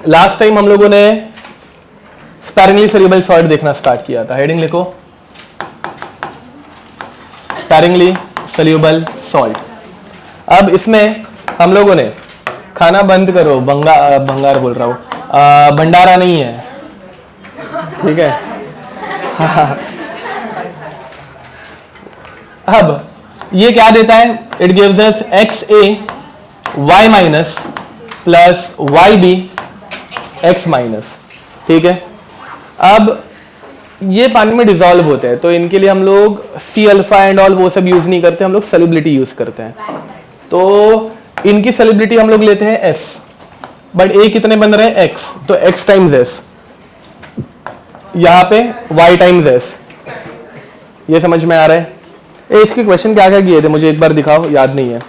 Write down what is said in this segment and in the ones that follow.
Last time हम लोगों ने स्पैरिंगली सोल्यूबल सॉल्ट देखना स्टार्ट किया था। हेडिंग लिखो, स्पैरिंगली सोल्यूबल सॉल्ट। अब इसमें हम लोगों ने खाना बंद करो, भंगार बोल रहा हूं, भंडारा नहीं है, ठीक है। अब ये क्या देता है? It gives us XA y minus plus YB x minus, ठीक है। अब ये पानी में डिसॉल्व होते हैं, तो इनके लिए हम लोग C अल्फा एंड ऑल वो सब यूज नहीं करते, हम लोग सॉल्युबिलिटी यूज करते हैं। तो इनकी सॉल्युबिलिटी हम लोग लेते हैं S, बट A कितने बन रहे हैं? X, तो X टाइम्स S, यहां पे Y टाइम्स S। ये समझ में आ रहा है? इसके क्वेश्चन क्या क्या किए थे मुझे एक बार दिखाओ, याद नहीं है।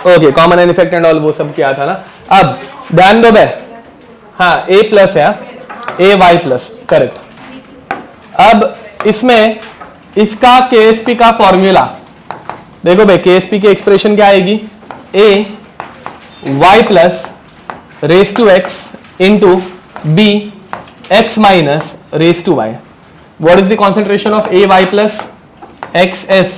Okay, common and effect and all वो सब क्या था ना। अब ध्यान दो बे, हाँ A प्लस है, AY प्लस, करेक्ट। अब इसमें इसका KSP का फॉर्मूला देखो भाई, KSP की एक्सप्रेशन क्या आएगी? A Y plus raise to X into B X minus raise to Y। What is the concentration of AY plus XS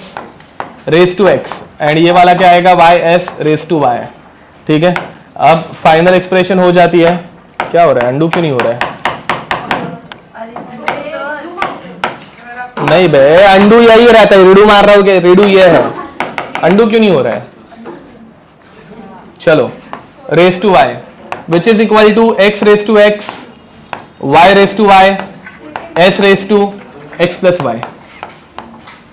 raise to X, and ये वाला क्या आएगा? YS रेस टू Y, ठीक है। अब फाइनल एक्सप्रेशन हो जाती है। क्या हो रहा है? अंडू क्यों नहीं हो रहा है? नहीं बे, अंडू यही रहता है, रीडू मार रहा हूं, रीडू ये है, अंडू क्यों नहीं हो रहा है? चलो, raise to Y which is equal to X raise to X, Y raise to Y, S raise to X plus Y।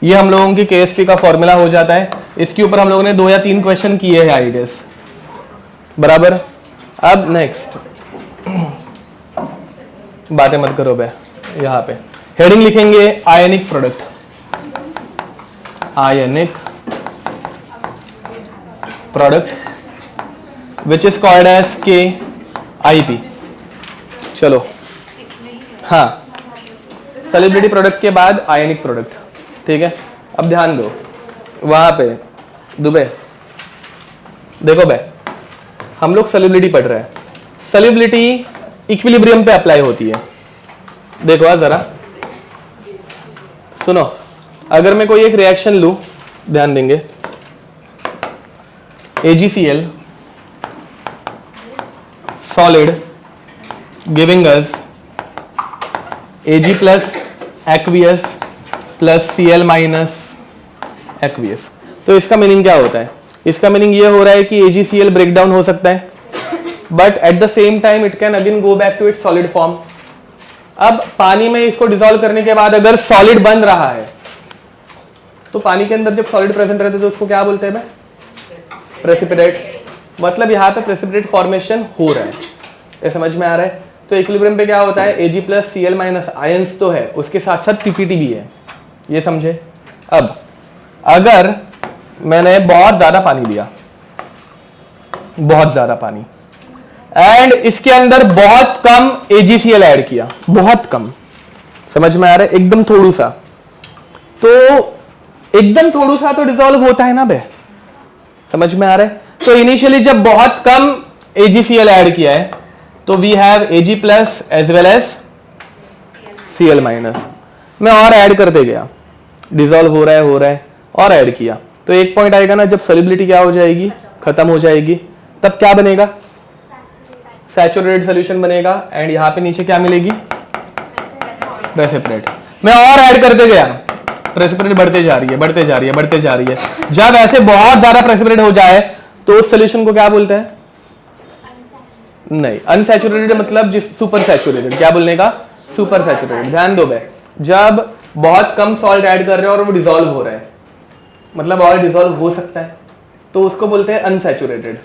ये हम लोगों की KSP का फॉर्मूला हो जाता है। इसके ऊपर हम लोगों ने 2 या 3 क्वेश्चन किए हैं आइडियस, बराबर। अब नेक्स्ट बातें मत करो बे, यहां पे हेडिंग लिखेंगे ionic product, ionic product which is called as KIP। चलो, हाँ, सॉल्युबिलिटी प्रोडक्ट के बाद आयनिक प्रोडक्ट, ठीक है। अब ध्यान दो, वहां पे दुबे देखो बे, हम लोग सॉल्युबिलिटी पढ़ रहे हैं। सॉल्युबिलिटी इक्विलिब्रियम पे अप्लाई होती है। देखो जरा सुनो, अगर मैं कोई एक रिएक्शन लूं, ध्यान देंगे, AgCl solid giving us Ag plus aqueous plus Cl minus aqueous. तो इसका मीनिंग क्या होता है? इसका मीनिंग ये हो रहा है कि AgCl ब्रेक डाउन हो सकता है, but at the same time it can again go back to its solid form. अब पानी में इसको डिसॉल्व करने के बाद अगर सॉलिड बन रहा है, तो पानी के अंदर जब सॉलिड प्रेजेंट रहते हैं तो उसको क्या बोलते हैं? प्रेसिपिटेट। मतलब यहाँ पे प्रेसिपिटेट फॉर्मेशन हो रहा है, ये समझ में आ रहा है? तो इक्विलिब्रियम पे क्या होता है? Ag plus Cl minus ions तो है, उसके साथ साथ TPT भी है, ये समझे? अब अगर मैंने बहुत ज्यादा पानी लिया, बहुत ज्यादा पानी, एंड इसके अंदर बहुत कम AgCl ऐड किया, बहुत कम, समझ में आ रहा है? एकदम थोड़ा सा, तो एकदम थोड़ा सा तो डिसॉल्व होता है ना बे, समझ में आ रहा है? तो इनिशियली जब बहुत कम AgCl ऐड किया है, तो we have Ag plus as well as Cl minus. मैं और ऐड करते गया, डिसॉल्व हो रहा है और ऐड किया, तो एक पॉइंट आएगा ना जब सॉल्युबिलिटी क्या हो जाएगी? खत्म हो जाएगी। तब क्या बनेगा? सैचुरेटेड सॉल्यूशन बनेगा, एंड यहां पे नीचे क्या मिलेगी? प्रेसिपिटेट। मैं और ऐड करते गया, प्रेसिपिटेट बढ़ते जा रही है, बढ़ते जा रही है, बढ़ते जा रही है। जब ऐसे बहुत ज्यादा प्रेसिपिटेट हो जाए तो उस सॉल्यूशन को क्या बोलते हैं? नहीं, अनसैचुरेटेड मतलब जिस सुपर सैचुरेटेड, क्या बोलने का? Super saturated. ध्यान दो बे, जब बहुत कम सॉल्ट ऐड कर रहे हैं और वो डिसॉल्व हो रहा है, मतलब और डिसॉल्व हो सकता है, तो उसको बोलते हैं अनसैचुरेटेड।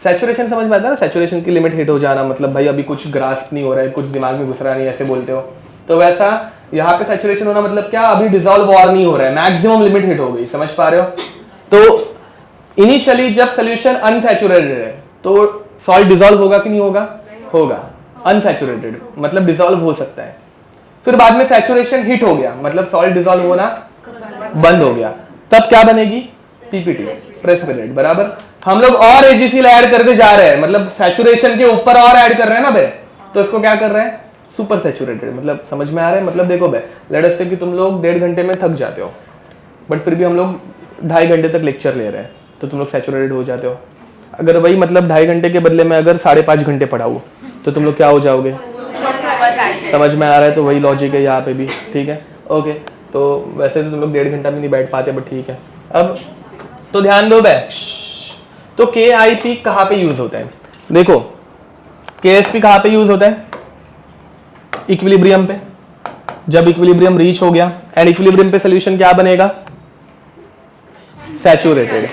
सैचुरेशन समझ में आता है ना? सैचुरेशन की लिमिट हिट हो जाना, मतलब भाई अभी कुछ ग्रास्प नहीं हो रहा है, कुछ दिमाग में घुस रहा नहीं, ऐसे बोलते हो। तो वैसा यहाँ पे सैचुरेशन होना मतलब क्या? अभी डिसॉल्व और नहीं हो रहा है, मैक्सिमम लिमिट हिट हो गई, समझ पा रहे हो? तो इनिशियली जब सोल्यूशन अनसैचुरेटेड है तो सॉल्ट डिसॉल्व होगा कि नहीं होगा? होगा। अनसैचुरेटेड मतलब डिसॉल्व हो सकता है। फिर बाद में सैचुरेशन हिट हो गया, मतलब सॉल्ट डिसॉल्व होना बंद हो गया, तब क्या बनेगी? पीपीटी प्रेसिपिटेट बराबर। हम लोग और AgCl ऐड करते जा रहे हैं, मतलब सैचुरेशन के ऊपर और ऐड कर रहे हैं ना बे, तो इसको क्या कर रहे हैं, सुपर सैचुरेटेड। मतलब समझ में आ रहा है, मतलब देखो बे, लेट अस से कि तुम लोग 1.5 घंटे में थक जाते हो, बट फिर भी हम लोग 2.5 घंटे तक लेक्चर ले रहे हैं, तो तुम लोग सैचुरेटेड हो जाते हो। अगर वही मतलब 2.5 घंटे के बदले में अगर 5.5 घंटे पढ़ाऊँ तो तुम लोग क्या हो जाओगे, समझ में आ रहा है। तो वही लॉजिक है यहाँ पे भी, ठीक है ओके। तो वैसे तो तुम लोग 1.5 घंटा भी नहीं बैठ पाते, बट ठीक है। अब तो ध्यान दो बैक, तो KIP कहाँ पे यूज होता है, देखो KSP कहाँ पे यूज होता है, इक्विलिब्रियम पे। जब इक्विलिब्रियम रीच हो गया एंड इक्विलिब्रियम पे सोल्यूशन क्या बनेगा, सैचुरेटेड।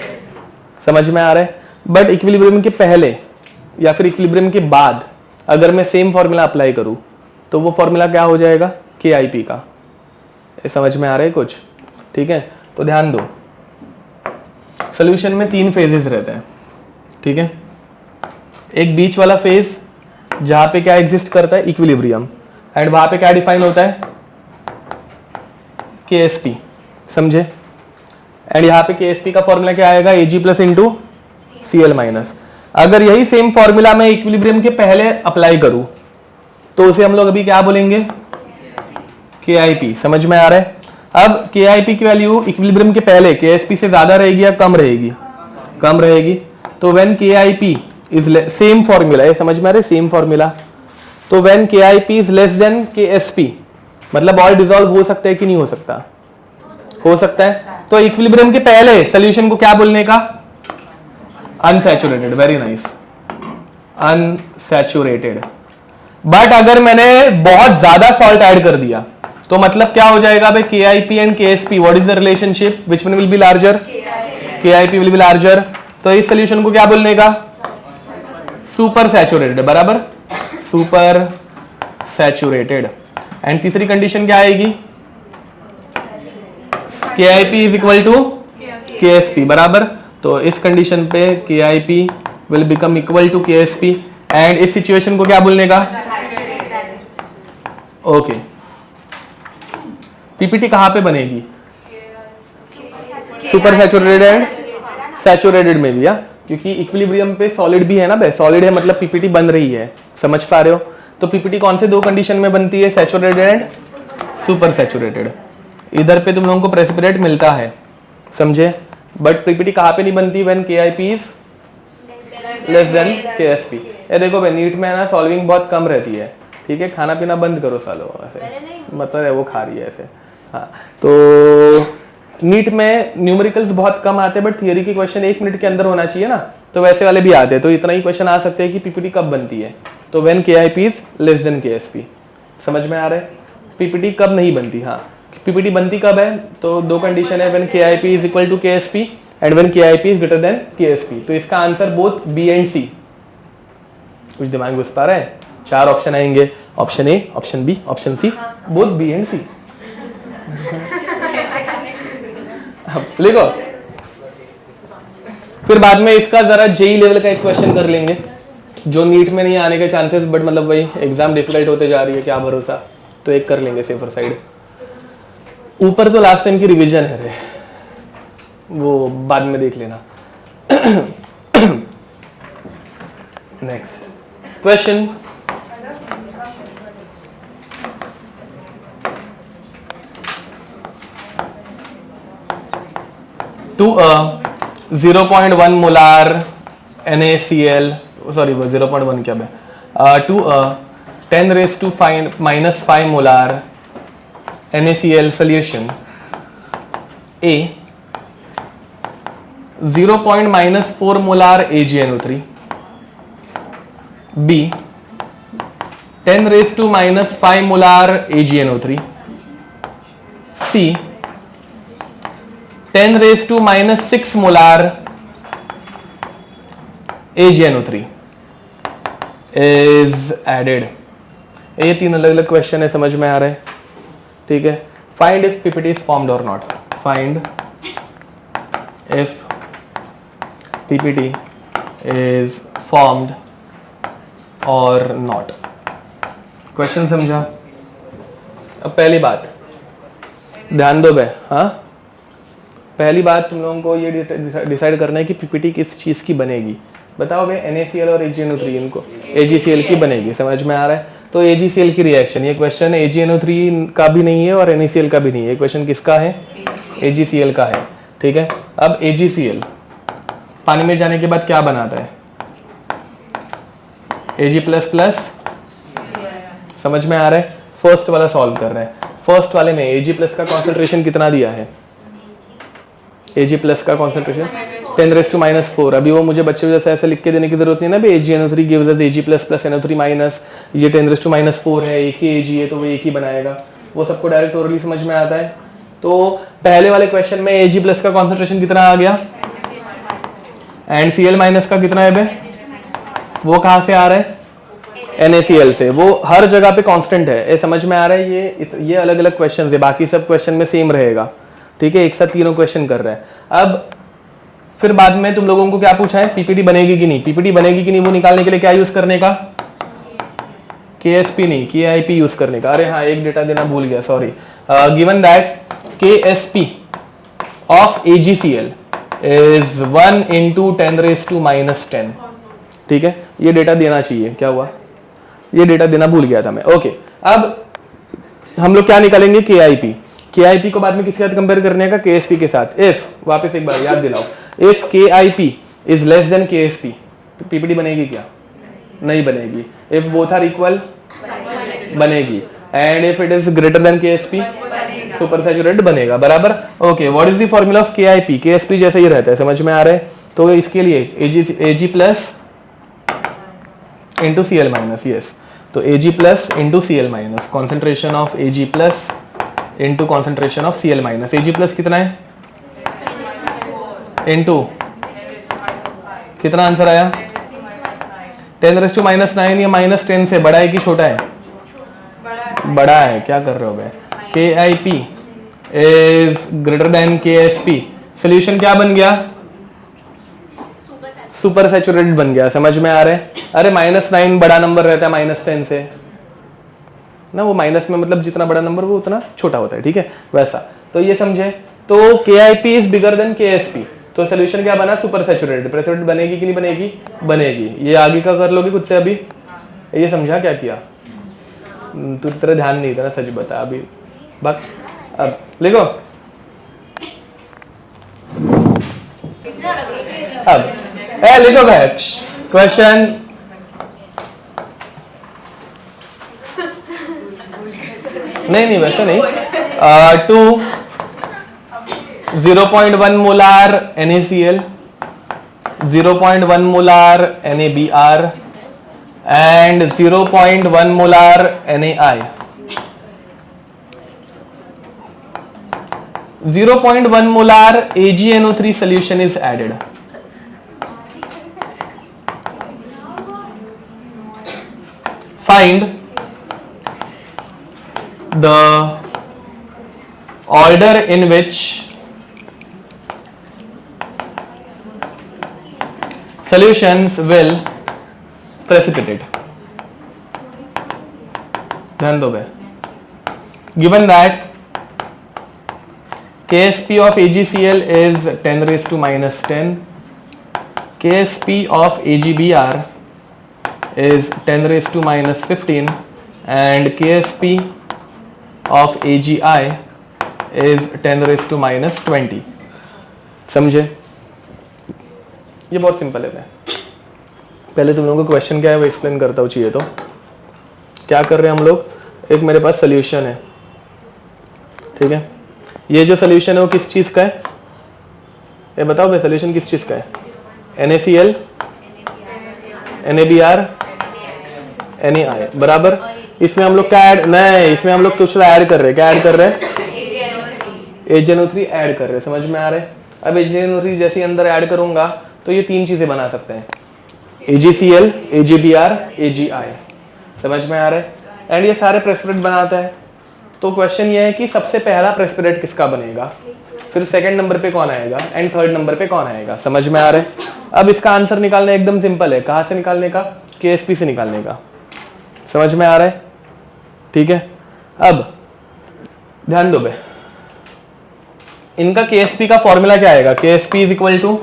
समझ में आ रहा है। बट इक्विलिब्रियम के पहले या फिर इक्विलिब्रियम के बाद अगर मैं सेम फॉर्मूला अप्लाई करूं तो वो फॉर्मूला क्या हो जाएगा, KIP का। ये समझ में आ रहा है कुछ, ठीक है। तो ध्यान दो, सोल्यूशन में 3 फेजेस रहते हैं, ठीक है। एक बीच वाला फेज जहां पे क्या एग्जिस्ट करता है, इक्विलिब्रियम, एंड वहां पे क्या डिफाइन होता है, KSP, समझे। एंड यहाँ पे KSP का फॉर्मूला क्या आएगा, Ag plus into Cl minus. अगर यही सेम फॉर्मूला मैं इक्विलिब्रियम के पहले अप्लाई करूं तो उसे हम लोग अभी क्या बोलेंगे, KIP। समझ में आ रहा है। अब KIP की वैल्यू इक्विलिब्रियम के पहले KSP से ज्यादा रहेगी या कम रहेगी, कम रहेगी। तो when KIP is same formula, ये समझ में आ रहा है, सेम फॉर्मूला। तो when KIP is less than KSP, मतलब और डिसॉल्व हो सकता है कि नहीं हो सकता, हो सकता है। तो इक्विलिब्रियम के पहले सोल्यूशन को क्या बोलने का, unsaturated. Very nice, unsaturated. But अगर मैंने बहुत ज्यादा सॉल्ट ऐड कर दिया तो मतलब क्या हो जाएगा भाई, KIP and KSP, what is the relationship, which one will be larger, KIP will be larger. तो इस सोल्यूशन को क्या बोलने का, सुपर सैचुरेटेड बराबर, सुपर सैचुरेटेड। एंड तीसरी कंडीशन क्या आएगी, KIP is equal to KSP बराबर। तो इस कंडीशन पे KIP will become equal to KSP and इस सिचुएशन को क्या बोलने का, ओके। PPT कहां पे बनेगी, सुपर सैचुरेटेड एंड सैचुरेटेड में भी, क्योंकि इक्विलिब्रियम पे सॉलिड भी है ना, सॉलिड है मतलब PPT बन रही है, समझ पा रहे हो। तो PPT कौन से 2 कंडीशन में बनती है, सैचुरेटेड एंड सुपर सैचुरेटेड। इधर पे तुम लोगों को प्रेसिपिटेट मिलता है, समझे। बट PPT कहाँ पे नहीं बनती, when KIP is less than KSP। ये देखो भाई, नीट में है ना सॉल्विंग बहुत कम रहती है, ठीक है। खाना पीना बंद करो सालो, ऐसे मतलब है वो खा रही है ऐसे, हाँ। तो नीट में न्यूमेरिकल्स बहुत कम आते हैं, बट थियरी के क्वेश्चन 1 मिनट के अंदर होना चाहिए ना, तो वैसे वाले भी आते हैं। तो इतना ही क्वेश्चन आ सकते हैं कि PPT कब बनती है, तो when KIP is less than KSP। समझ में आ रहा है। PPT कब नहीं बनती, हाँ PPT बनती कब है, तो 2 कंडीशन है, when KIP is equal to KSP and when KIP is greater than KSP। तो इसका answer both B and C। कुछ दिमाग घुस पा रहा है, 4 ऑप्शन आएंगे, option A, option B, option C, both B and C। लिखो, फिर बाद में इसका जरा JEE लेवल का एक क्वेश्चन कर लेंगे जो नीट में नहीं आने के चांसेस, बट मतलब वही एग्जाम डिफिकल्ट होते जा रही है, क्या भरोसा। तो एक कर लेंगे सेफर साइड। ऊपर तो लास्ट टाइम की रिवीजन है रे, वो बाद में देख लेना। Next question, to 0.1 molar NaCl, sorry वो 0.1 क्या है, to 10⁻⁻5 molar NaCl solution, A 0.4 molar AgNO3, B 10⁻⁻5 molar AgNO3, C 10⁻⁻6 molar AgNO3 is added। ये 3 अलग अलग क्वेश्चन है, समझ में आ रहा है, ठीक है। Find if PPT is formed और not, find if PPT is formed और नॉट। क्वेश्चन समझा। अब पहली बात ध्यान दो बे, हाँ पहली बात तुम लोगों को ये डिसाइड करना है कि पीपीटी किस चीज़ की बनेगी। बताओ भाई, NaCl और AgNO3 इनको AgCl की बनेगी, समझ में आ रहा है? तो AgCl की रिएक्शन, ये क्वेश्चन AgNO3 का भी नहीं है और NaCl का भी नहीं है, ये क्वेश्चन किसका है? AgCl का है, ठीक है। अब AgCl पानी में जाने के बाद क्या बनाता है? Ag++, समझ में आ रहा है? फर्स्ट वाला सॉल्व कर रहे हैं। फर्स्ट वाले में Ag+ का कॉन्सेंट्रेशन कितना दिया है? Ag+ का कॉन्सेंट्रेशन 10⁻⁻⁴। अभी वो मुझे बच्चे जैसे ऐसे लिख के देने की जरूरत नहीं है ना, AgNO3 gives us Ag+ NO3-, ये 10⁻⁴ है, एक ही Ag है तो वो एक ही बनाएगा, वो सबको डायरेक्ट ओरली समझ में आता है। तो पहले वाले क्वेश्चन में Ag+ का कॉन्सेंट्रेशन कितना आ गया एंड Cl- का कितना है बे? वो कहाँ से आ रहा है? NaCl से। वो हर जगह पे कांस्टेंट है, ये समझ में आ रहा है? ये अलग अलग क्वेश्चन है, बाकी सब क्वेश्चन में सेम रहेगा, ठीक है। एक साथ तीनों क्वेश्चन कर रहे हैं। अब फिर बाद में तुम लोगों को क्या पूछा है? पीपीटी बनेगी कि नहीं? पीपीटी बनेगी कि नहीं वो निकालने के लिए क्या यूज करने का? KSP नहीं, KIP यूज करने का। अरे हाँ, एक डेटा देना भूल गया, sorry. Given that KSP of AgCl is 1 × 10⁻⁻⁰, ठीक है। ये डेटा देना चाहिए, क्या हुआ? ये डेटा देना भूल गया था मैं, ओके। अब हम लोग क्या निकालेंगे? KIP को बाद में किसके साथ कंपेयर करने का? KSP के साथ। इफ, वापस एक बार याद दिलाओ, if KIP is less than KSP, PPT बनेगी क्या? नहीं बनेगी। इफ बोथ आर इक्वल, बनेगी। And if it is greater than KSP, super saturated बनेगा, बराबर। Okay, what is the formula of KIP? KSP जैसे ही रहता है, समझ में आ रहा है? तो इसके लिए Ag+ into Cl-, यस। तो Ag+ into Cl-, concentration of Ag+ into concentration of Cl-। Ag+ कितना है? into कितना आंसर आया? 10⁻⁹ या -10 से बड़ा है कि छोटा है? बड़ा है। क्या कर रहे हो बे? KIP is greater than KSP। Solution क्या बन गया? सुपर सैचुरेटेड बन गया, समझ में आ रहा है? अरे -9 बड़ा नंबर रहता है -10 से ना, वो माइनस में मतलब जितना बड़ा नंबर वो उतना छोटा होता है, ठीक है, वैसा। तो ये समझे? तो KIP is bigger than KSP, तो सोल्यूशन क्या बना? Super saturated. प्रेसिपिटेट बनेगी कि नहीं बनेगी? बनेगी। ये आगे का कर लोगे खुद से अभी? ये समझा क्या किया? तू तेरा ध्यान नहीं था ना, सच बता अभी। बक अब लिखो। अब लिखो भाई क्वेश्चन। नहीं वैसे नहीं। 0.1 molar NaCl, 0.1 molar NaBr and 0.1 molar NaI. 0.1 molar AgNO3 solution is added. Find the order in which solutions will precipitate. ध्यान दो भाई। Given that KSP of AgCl is 10⁻⁻10, KSP of AgBr is 10⁻⁻15 and KSP of AgI is 10⁻⁻20। समझे? ये बहुत simple है। मैं पहले तुम लोगों को क्वेश्चन क्या है वो एक्सप्लेन करता हूँ। चाहिए तो क्या कर रहे हैं हम लोग? एक मेरे पास सोल्यूशन है, ठीक है। ये जो सोल्यूशन है वो किस चीज़ का है? ये बताओ भाई, सोल्यूशन किस चीज़ का है? NaCl, NaBr, NaI, बराबर। इसमें हम लोग क्या ऐड? नहीं, इसमें हम लोग कुछ ऐड कर रहे हैं। क्या ऐड कर रहे हैं? AgNO3 ऐड कर रहे हैं, समझ में आ रहा है? अब AgNO3 जैसे ही अंदर ऐड करूंगा तो ये तीन चीजें बना सकते हैं, AgCl, AgBr, AgI, समझ में आ रहा है? एंड ये सारे प्रेसिपिटेट बनाता है। तो क्वेश्चन ये है कि सबसे पहला प्रेसिपिटेट किसका बनेगा, फिर सेकंड नंबर पे कौन आएगा एंड थर्ड नंबर पे कौन आएगा, समझ में आ रहा है? अब इसका आंसर निकालना एकदम सिंपल है। कहाँ से निकालने का? KSP से निकालने का, समझ में आ रहा है? ठीक है। अब ध्यान दो बे, इनका KSP का फॉर्मूला क्या आएगा? KSP is equal to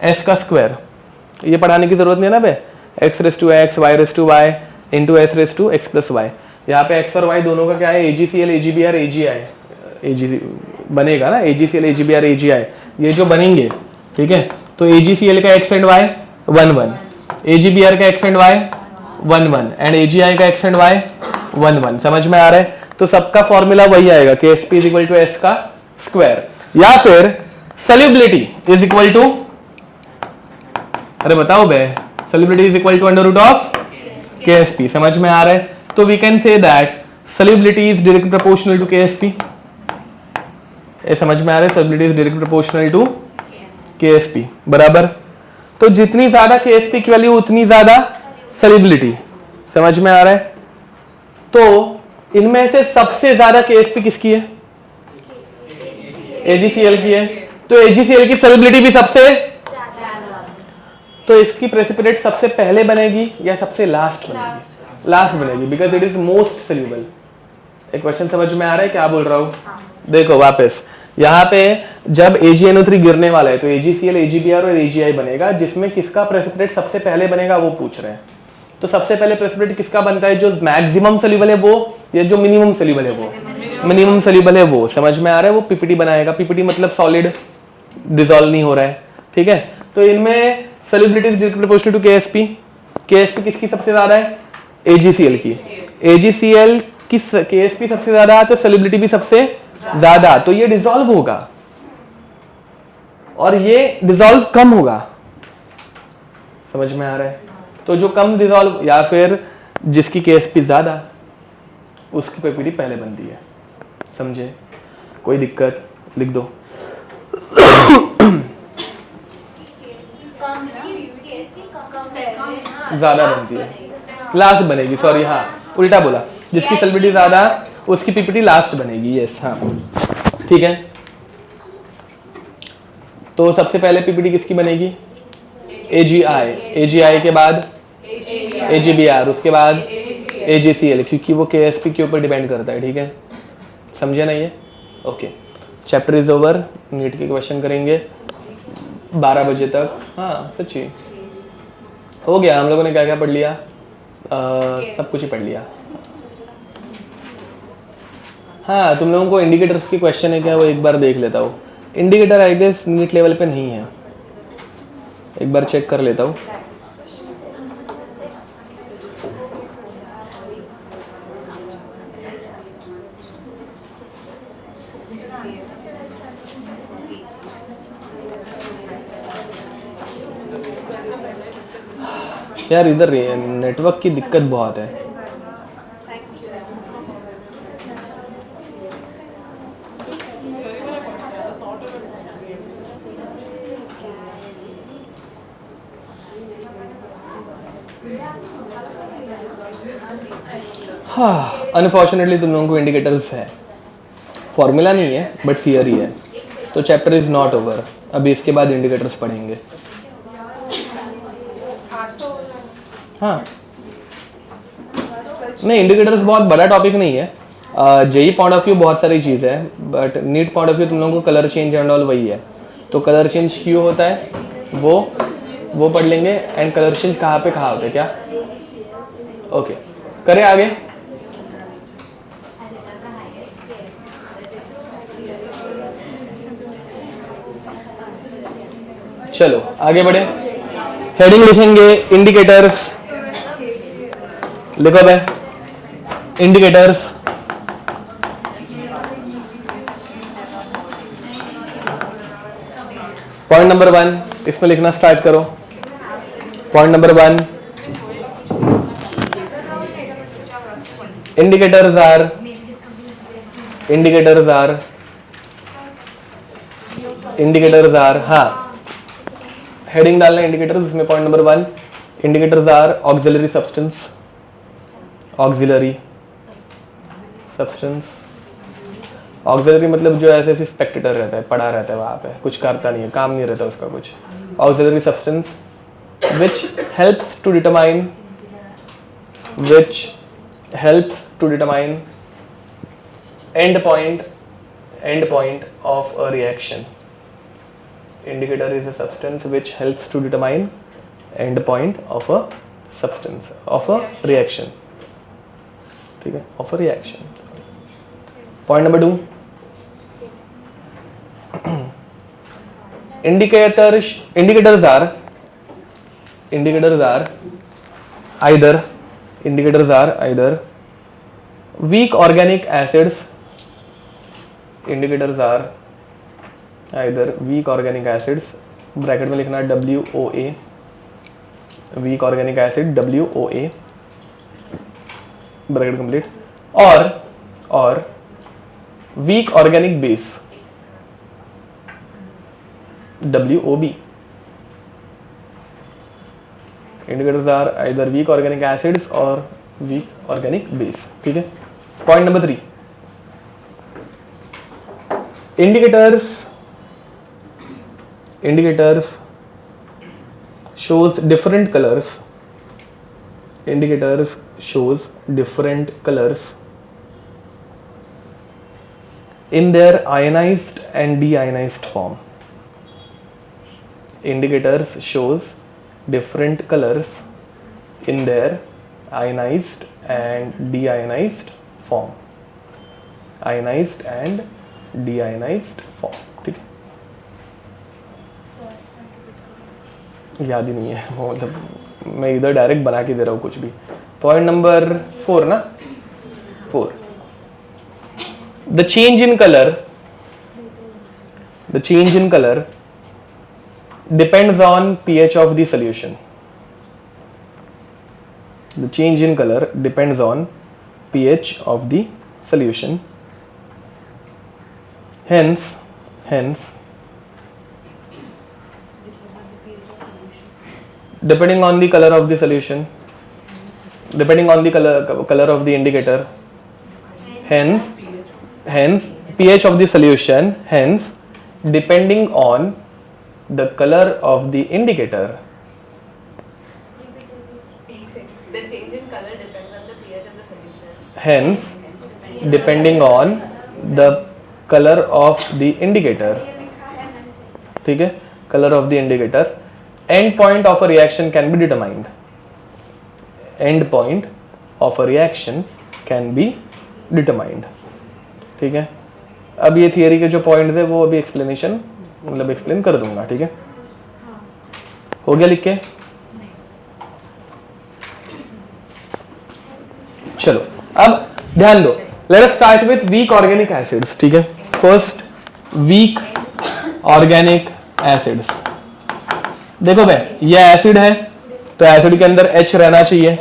S का स्क्वायर। ये पढ़ाने की जरूरत नहीं है ना बे, x raise to x y raise to y into s raise to x plus y। यहाँ पे x और y दोनों का क्या है? AgCl AgBr AgI बनेगा ना, AgCl AgBr AgI ये जो बनेंगे, ठीक है। तो AgCl का x एंड y 1 1, AgBr का x and y 1 1 and AgI का x एंड y 1 1। समझ में आ रहा है? तो सबका फॉर्मूला वही आएगा, KSP is equal to S का स्क्वायर, या फिर सॉल्युबिलिटी इज इक्वल टू, अरे बताओ बे, solubility is equal to under root of KSP। समझ में आ रहा है? तो we can say that solubility is directly proportional to KSP। ये समझ में आ रहा है? Solubility is directly proportional to KSP, बराबर। तो जितनी ज्यादा KSP की वैल्यू उतनी ज्यादा सॉल्युबिलिटी। समझ में आ रहा है? तो इनमें से सबसे ज्यादा KSP किसकी है? AgCl की है। तो AgCl की सॉल्युबिलिटी भी सबसे, तो इसकी प्रेसिपिटेट सबसे पहले बनेगी या सबसे लास्ट बनेगी? लास्ट बनेगी, because it is most soluble. एक क्वेश्चन समझ में आ रहा है क्या बोल रहा हूं? देखो वापस, यहाँ पे जब AgNO3 गिरने वाला है तो AgCl AgBr और AgI बनेगा, जिसमें किसका प्रेसिपिटेट सबसे पहले बनेगा वो पूछ रहे हैं। तो सबसे पहले प्रेसिपिटेट किसका बनता है? जो मैक्सिमम सोल्यूबल है वो, या जो मिनिमम सोल्यूबल है वो? मिनिमम सोल्यूबल है वो। समझ में आ रहा है? वो PPT बनाएगा। PPT मतलब सॉलिड, डिसॉल्व नहीं हो रहा है, ठीक है। तो इनमें solubility is directly proportional to KSP। KSP किसकी सबसे ज्यादा है? AgCl की। AgCl की KSP सबसे ज्यादा है तो सॉल्युबिलिटी भी सबसे ज्यादा, तो ये डिसॉल्व होगा और ये डिसॉल्व कम होगा। समझ में आ रहा है? तो जो कम डिसॉल्व या फिर जिसकी KSP ज्यादा उसकी PPT पहले बनती है। समझे? कोई दिक्कत? लिख दो। ज्यादा बनती है, लास्ट बनेगी। सॉरी, हाँ उल्टा बोला, जिसकी सॉल्युबिलिटी ज्यादा उसकी PPT लास्ट बनेगी। यस, हाँ ठीक है। तो सबसे पहले PPT किसकी बनेगी? AgI, AgI के बाद AgBr, उसके बाद AgCl, क्योंकि वो KSP के ऊपर डिपेंड करता है, ठीक है। समझे ना ये? Okay, chapter is over. NEET के क्वेश्चन करेंगे 12 बजे तक। हाँ सच्ची हो गया। हम लोगों ने क्या क्या पढ़ लिया? सब कुछ ही पढ़ लिया। हाँ, तुम लोगों को इंडिकेटर्स की क्वेश्चन है क्या, वो एक बार देख लेता हूँ। Indicator I guess NEET level पे नहीं है, एक बार चेक कर लेता हूँ। यार इधर नेटवर्क की दिक्कत बहुत है। हाँ, अनफॉर्चुनेटली तुम लोगों को इंडिकेटर्स है, फॉर्मूला नहीं है बट थियरी है। तो चैप्टर इज नॉट ओवर, अभी इसके बाद इंडिकेटर्स पढ़ेंगे। हाँ नहीं, इंडिकेटर्स बहुत बड़ा टॉपिक नहीं है। जेई पॉइंट ऑफ व्यू बहुत सारी चीज़ है, but NEET point of view तुम लोगों को कलर चेंज एंड ऑल वही है। तो कलर चेंज क्यों होता है वो पढ़ लेंगे। एंड कलर चेंज कहाँ होता है क्या? ओके, करें आगे। चलो आगे बढ़े। हेडिंग लिखेंगे इंडिकेटर्स। लिखो भाई, इंडिकेटर्स। पॉइंट नंबर 1 इसमें लिखना स्टार्ट करो। पॉइंट नंबर 1, indicators are हाँ, हेडिंग डालना इंडिकेटर्स। इसमें point number 1, indicators are auxiliary substance. Auxiliary substance, auxiliary मतलब जो ऐसे ऐसे स्पेक्टेटर रहता है, पड़ा रहता है वहाँ पे, कुछ करता नहीं है, काम नहीं रहता उसका कुछ। Auxiliary substance which helps to determine end point of a reaction. Indicator is a substance which helps to determine end point of a substance, of a reaction. ठीक है, of a reaction. Point number 2. Indicators are either weak organic acids. Indicators are either weak organic acids, bracket में लिखना WOA, weak organic acid WOA, bracket complete, और weak organic base WOB. Indicators are either weak organic acids or weak organic base. ठीक है. Point number 3. Indicators shows different colors. Indicators shows different colors in their ionized and deionized form. Indicators shows different colors in their ionized and deionized form. Ionized and deionized form. ठीक है, याद ही नहीं है, मतलब मैं इधर डायरेक्ट बना के दे रहा हूँ कुछ भी. पॉइंट नंबर 4 ना, 4. The change in color depends on pH of the solution. The change in color depends on pH of the solution. Hence, depending on the color of the solution, depending on the color of the indicator, hence pH of the solution, hence depending on the color of the indicator. The change in color depends on the pH of the solution. Hence, depending on the color of the indicator. ठीक है, color of the indicator, end point of a reaction can be determined. End point of a reaction can be determined. ठीक है, अब ये theory के जो points है वो अभी एक्सप्लेनेशन मतलब एक्सप्लेन कर दूंगा. ठीक है, हो गया लिख के? चलो अब ध्यान दो. Let us start with week organic acids. ठीक है, फर्स्ट वीक ऑर्गेनिक एसिड्स. देखो भाई, ये एसिड है तो एसिड के अंदर H रहना चाहिए,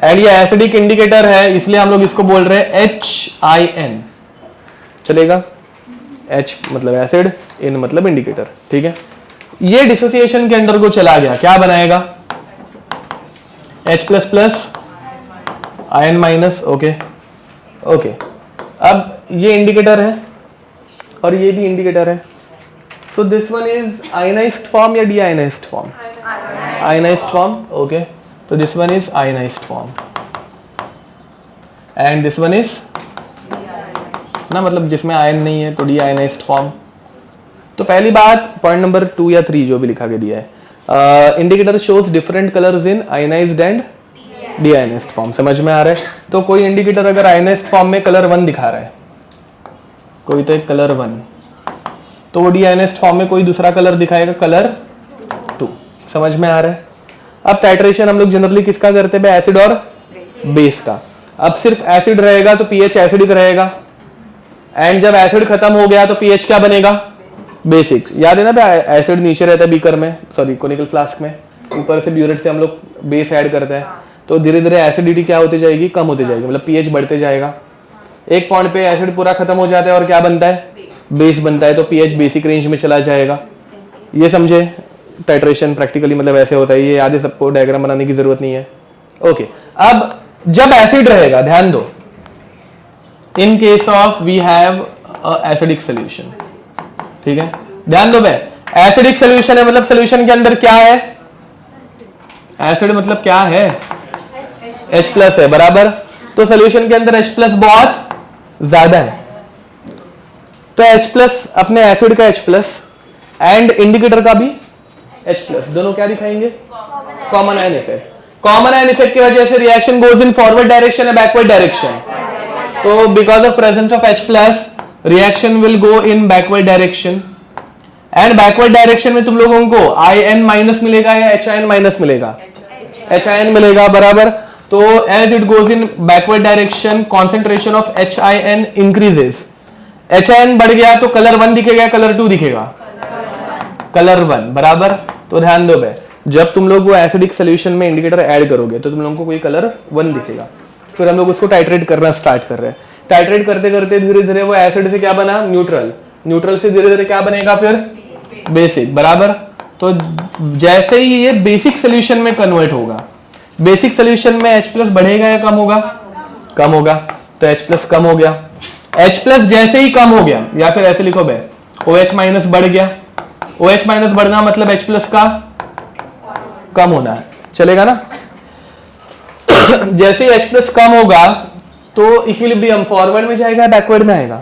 एंड ये एसिडिक इंडिकेटर है इसलिए हम लोग इसको बोल रहे हैं HIN. चलेगा? H मतलब एसिड, N मतलब इंडिकेटर. ठीक है, ये डिसोसिएशन के अंडर को चला गया, क्या बनाएगा? H++ ion minus. ओके, अब ये इंडिकेटर है और ये भी इंडिकेटर है. So this one is ionised form या deionised form? Ionised form. Okay, तो this one is ionised form and this one is ना, मतलब जिसमें आयन नहीं है तो डीआयनाइज्ड फॉर्म. तो पहली बात, पॉइंट नंबर 2 या 3 जो भी लिखा के दिया है, indicator shows different colours in ionised and deionised form. समझ में आ रहा है? तो कोई इंडिकेटर अगर आयनाइज्ड फॉर्म में कलर 1 दिखा रहा है, कोई तो एक कलर 1, तो वो डीआयनाइज्ड फॉर्म में कोई दूसरा कलर दिखाएगा, कलर 2. समझ में आ रहा है? अब टाइट्रेशन हम लोग जनरली किसका करते हैं? एसिड और बेस का. अब सिर्फ एसिड रहेगा तो पीएच एसिडिक रहेगा, एंड जब एसिड खत्म हो गया तो पीएच क्या बनेगा? बेसिक. याद है ना भाई, एसिड नीचे रहता है बीकर में, सॉरी कोनिकल फ्लास्क में, ऊपर से ब्यूरेट से हम लोग बेस ऐड करते हैं, तो धीरे धीरे एसिडिटी क्या होती जाएगी? कम होती जाएगी, मतलब पीएच बढ़ते जाएगा. एक पॉइंट पे एसिड पूरा खत्म हो जाता है और क्या बनता है? बेस बनता है, तो पीएच बेसिक रेंज में चला जाएगा. ये समझे? टाइट्रेशन प्रैक्टिकली मतलब ऐसे होता है. ये याद है सबको, डायग्राम बनाने की जरूरत नहीं है. ओके, अब जब एसिड रहेगा, ध्यान दो, in case of we have acidic solution. ठीक है, ध्यान दो भाई, एसिडिक सोल्यूशन है मतलब सोल्यूशन के अंदर क्या है? एसिड मतलब क्या है? H+ है, बराबर. तो सोल्यूशन के अंदर H+ बहुत ज्यादा है. तो H प्लस अपने एसिड का H प्लस एंड इंडिकेटर का भी H प्लस, दोनों क्या दिखाएंगे? Common ion effect. Common ion effect की वजह से reaction goes in forward direction या बैकवर्ड डायरेक्शन? तो because of presence of H plus reaction will go in backward direction, and backward direction में तुम लोगों को IN माइनस मिलेगा या HIN माइनस मिलेगा? HIN मिलेगा, बराबर। तो as it goes in backward direction concentration of HIN increases. HIN बढ़ गया तो कलर 1 दिखेगा, कलर 2 दिखेगा? कलर 1, बराबर। तो ध्यान दो बे, जब तुम लोग वो एसिडिक सोल्यूशन में इंडिकेटर ऐड करोगे तो तुम लोगों को कोई कलर 1 दिखेगा। फिर हम लोग उसको टाइट्रेट करना स्टार्ट कर रहे हैं। टाइट्रेट करते करते धीरे धीरे वो एसिड से क्या बना? न्यूट्रल। न्यूट्रल से धीरे धीरे क्या बनेगा? फिर बेसिक, बराबर। तो जैसे ही ये बेसिक सोल्यूशन में कन्वर्ट होगा, बेसिक सोल्यूशन में H प्लस बढ़ेगा या कम होगा? कम होगा। तो H प्लस कम हो गया। H प्लस जैसे ही कम हो गया, या फिर ऐसे लिखो बे, OH माइनस बढ़ गया। OH माइनस बढ़ना मतलब H प्लस का कम होना है, चलेगा ना? जैसे ही H प्लस कम होगा तो इक्विलिब्रियम फॉरवर्ड में जाएगा, बैकवर्ड में आएगा?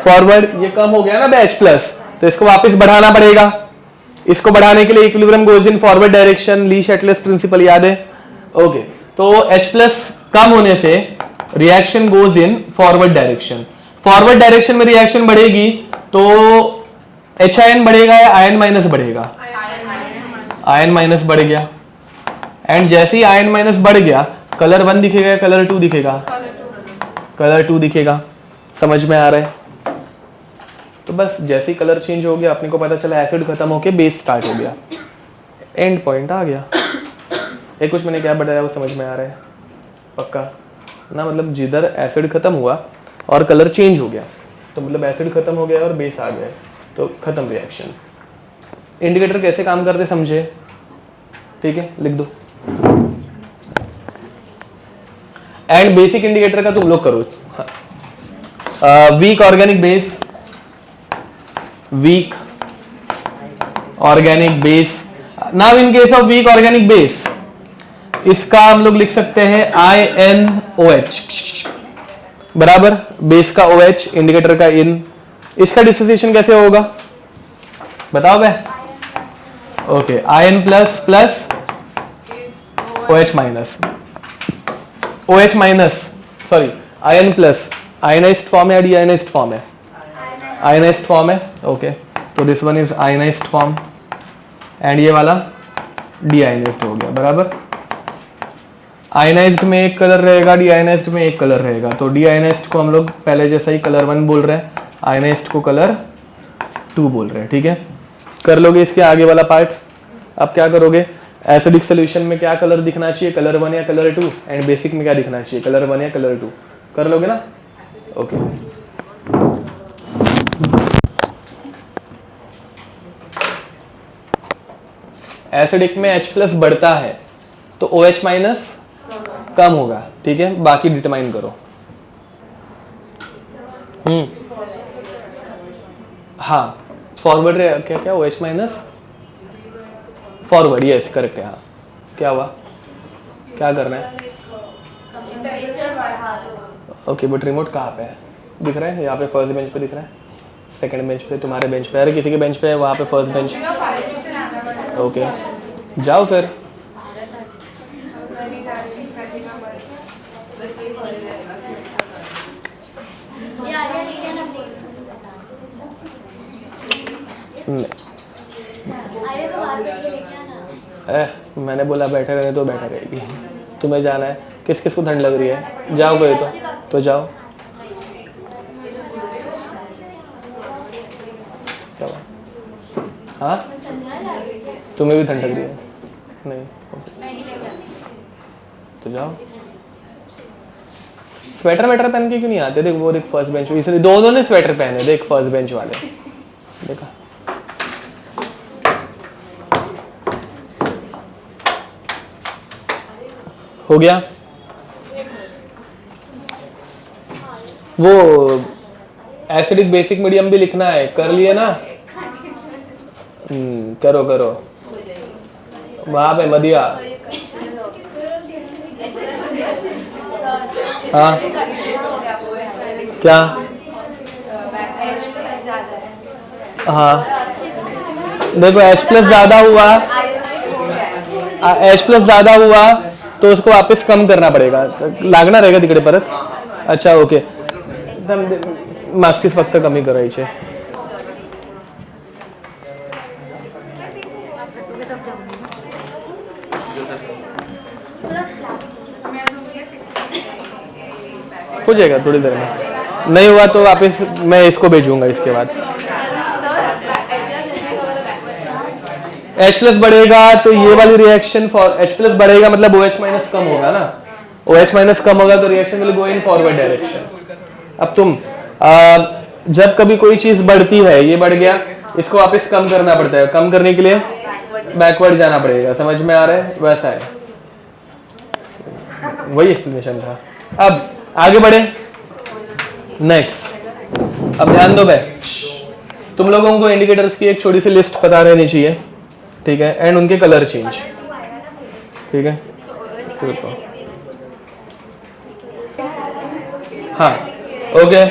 फॉरवर्ड। ये कम हो गया ना H प्लस, तो इसको वापस बढ़ाना पड़ेगा। इसको बढ़ाने के लिए equilibrium goes in forward direction, le Chatelier's principle याद है? ओके, तो H प्लस कम होने से reaction goes in forward direction. Forward direction में रिएक्शन बढ़ेगी तो HIN बढ़ेगा या आयन माइनस बढ़ेगा? आयन माइनस बढ़ गया। एंड जैसे ही आयन माइनस बढ़ गया, कलर 1 दिखेगा या कलर 2 दिखेगा? कलर 2 दिखेगा। समझ में आ रहा है? तो बस जैसे ही कलर चेंज हो गया, अपने को पता चला एसिड खत्म होके बेस स्टार्ट हो गया, एंड पॉइंट आ गया। ये कुछ मैंने क्या बताया वो समझ में आ रहा है? पक्का ना? मतलब जिधर एसिड खत्म हुआ और कलर चेंज हो गया, तो मतलब एसिड खत्म हो गया और बेस आ गया, तो खत्म रिएक्शन। इंडिकेटर कैसे काम करते समझे? ठीक है, लिख दो। एंड बेसिक इंडिकेटर का तुम लोग करो। Weak organic base, weak organic base. Now in case of weak organic base, इसका हम लोग लिख सकते हैं INOH, बराबर। बेस का OH, इंडिकेटर का इन। इसका डिसोसिएशन कैसे होगा बताओ बे? Okay, ion plus plus OH minus, OH minus sorry ion plus. Ionised form है या डीआयनाइज्ड फॉर्म है? आयनाइज्ड फॉर्म है। ओके, तो this one is ionised form and ये वाला डीआयनाइज्ड हो गया, बराबर। आयनाइज्ड में एक कलर रहेगा, डीआयनाइज्ड में एक कलर रहेगा। तो डीआयनाइज्ड को हम लोग पहले जैसा ही कलर 1 बोल रहे हैं, आयनाइज्ड को कलर 2 बोल रहे हैं। ठीक है, कर लोगे इसके आगे वाला पार्ट। अब क्या करोगे? एसिडिक सोल्यूशन में क्या कलर दिखना चाहिए? कलर 1 या कलर 2? एंड बेसिक में क्या दिखना चाहिए? कलर 1 या कलर 2? कर लोगे ना? ओके, एसिडिक में H प्लस बढ़ता है तो OH माइनस कम होगा। ठीक है, बाकी डिटरमाइन करो। हाँ, फॉरवर्ड क्या क्या OH minus forward, yes correct है। हाँ, क्या हुआ? क्या करना है? ओके, बट रिमोट कहाँ पे है? दिख रहा है यहाँ पे, फर्स्ट बेंच पे दिख रहा है, सेकंड बेंच पे, तुम्हारे बेंच पे, अरे किसी के बेंच पे है वहाँ पे फर्स्ट बेंच। ओके, जाओ फिर। मैंने बोला बैठा रहे तो बैठा रहेगी। तुम्हें जाना है, किस किस को ठंड लग रही है? जाओ कोई तो जाओ। क्या? हाँ, तुम्हें भी ठंड लग रही है? नहीं, तो जाओ। स्वेटर वेटर पहन के क्यों नहीं आते? देख वो देख फर्स्ट बेंच, इसलिए दोनों ने स्वेटर पहने। देख फर्स्ट बेंच वाले, देखा? हो गया? वो एसिडिक बेसिक मीडियम भी लिखना है, कर लिए ना? करो करो। वहां पे मदिया। हाँ क्या? हाँ देखो H प्लस ज़्यादा हुआ, H प्लस ज़्यादा हुआ तो उसको वापस कम करना पड़ेगा, लागना रहेगा तिकडे परत. अच्छा ओके, मागचीच फक्त कमी करायची. हो जाएगा थोड़ी देर में, नहीं हुआ तो वापस मैं इसको भेजूंगा इसके बाद. H प्लस बढ़ेगा तो ये वाली रिएक्शन फॉर H प्लस बढ़ेगा मतलब OH माइनस कम होगा ना, OH माइनस कम होगा तो reaction will go in forward direction. अब तुम जब कभी कोई चीज बढ़ती है, ये बढ़ गया, इसको वापस कम करना पड़ता है, कम करने के लिए बैकवर्ड जाना पड़ेगा. समझ में आ रहा है? वैसा है, वही एक्सप्लेनेशन था. अब आगे बढ़े नेक्स्ट. अब ध्यान दो भाई, तुम लोगों को इंडिकेटर्स की एक छोटी सी लिस्ट पता रहनी चाहिए, ठीक है, एंड उनके कलर चेंज, ठीक है. हाँ ओके,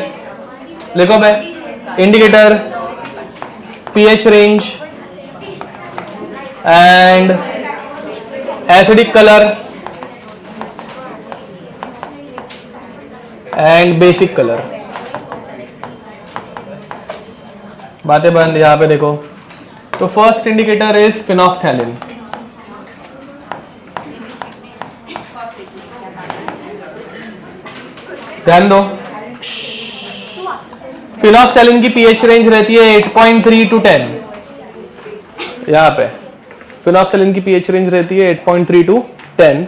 लिखो भाई. Indicator, pH range and acidic colour and basic colour. बातें बंद. यहां पे देखो, तो फर्स्ट इंडिकेटर इज फिनोफ्थैलिन. ध्यान दो, फिनोफ्थैलिन की पीएच रेंज रहती है 8.3 to 10. यहां पे फिनोफ्थैलिन की पीएच रेंज रहती है 8.3 to 10.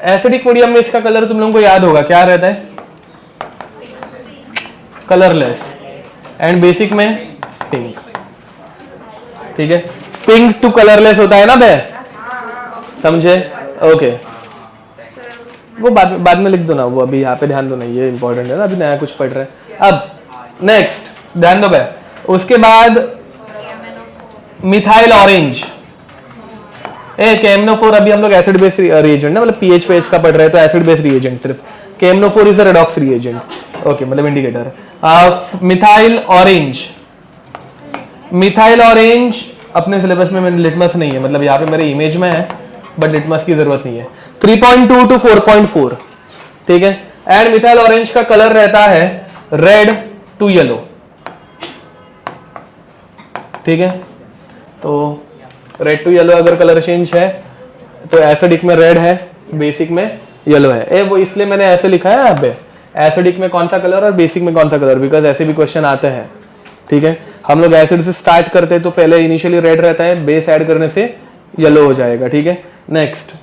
एसिडिक मीडियम में इसका कलर तुम लोगों को याद होगा, क्या रहता है? कलरलेस. एंड बेसिक में पिंक, ठीक है. पिंक टू कलरलेस होता है ना बे, समझे? ओके, वो बाद में लिख दो ना, वो अभी यहाँ पे ध्यान दो ना, ये इंपॉर्टेंट है ना, अभी नया कुछ पढ़ रहे हैं. अब नेक्स्ट ध्यान दो बे, उसके बाद मिथाइल ऑरेंज. केमनोफोर, अभी हम लोग एसिड बेस रिएजेंट ना, मतलब पीएच पेज का पढ़ रहे हैं तो एसिड बेस रिएजेंट सिर्फ. केमनोफोर is a redox reagent. Okay, मतलब indicator. Methyl orange, methyl orange अपने सिलेबस में लिटमस नहीं है, मतलब यहाँ पे मेरे इमेज में है बट लिटमस की जरूरत नहीं है. 3.2 to 4.4, ठीक है. एंड मिथाइल ऑरेंज का कलर रहता है रेड टू येलो, ठीक है. तो रेड टू येलो अगर कलर चेंज है तो एसिडिक में रेड है, बेसिक में येलो है. वो इसलिए मैंने ऐसे लिखा है यहाँ पे, एसिडिक में कौन सा कलर और बेसिक में कौन सा कलर, बिकॉज ऐसे भी क्वेश्चन आते हैं, ठीक है. हम लोग एसिड से स्टार्ट करते हैं तो पहले इनिशियली रेड रहता है, बेस ऐड करने से येलो हो जाएगा, ठीक है. Next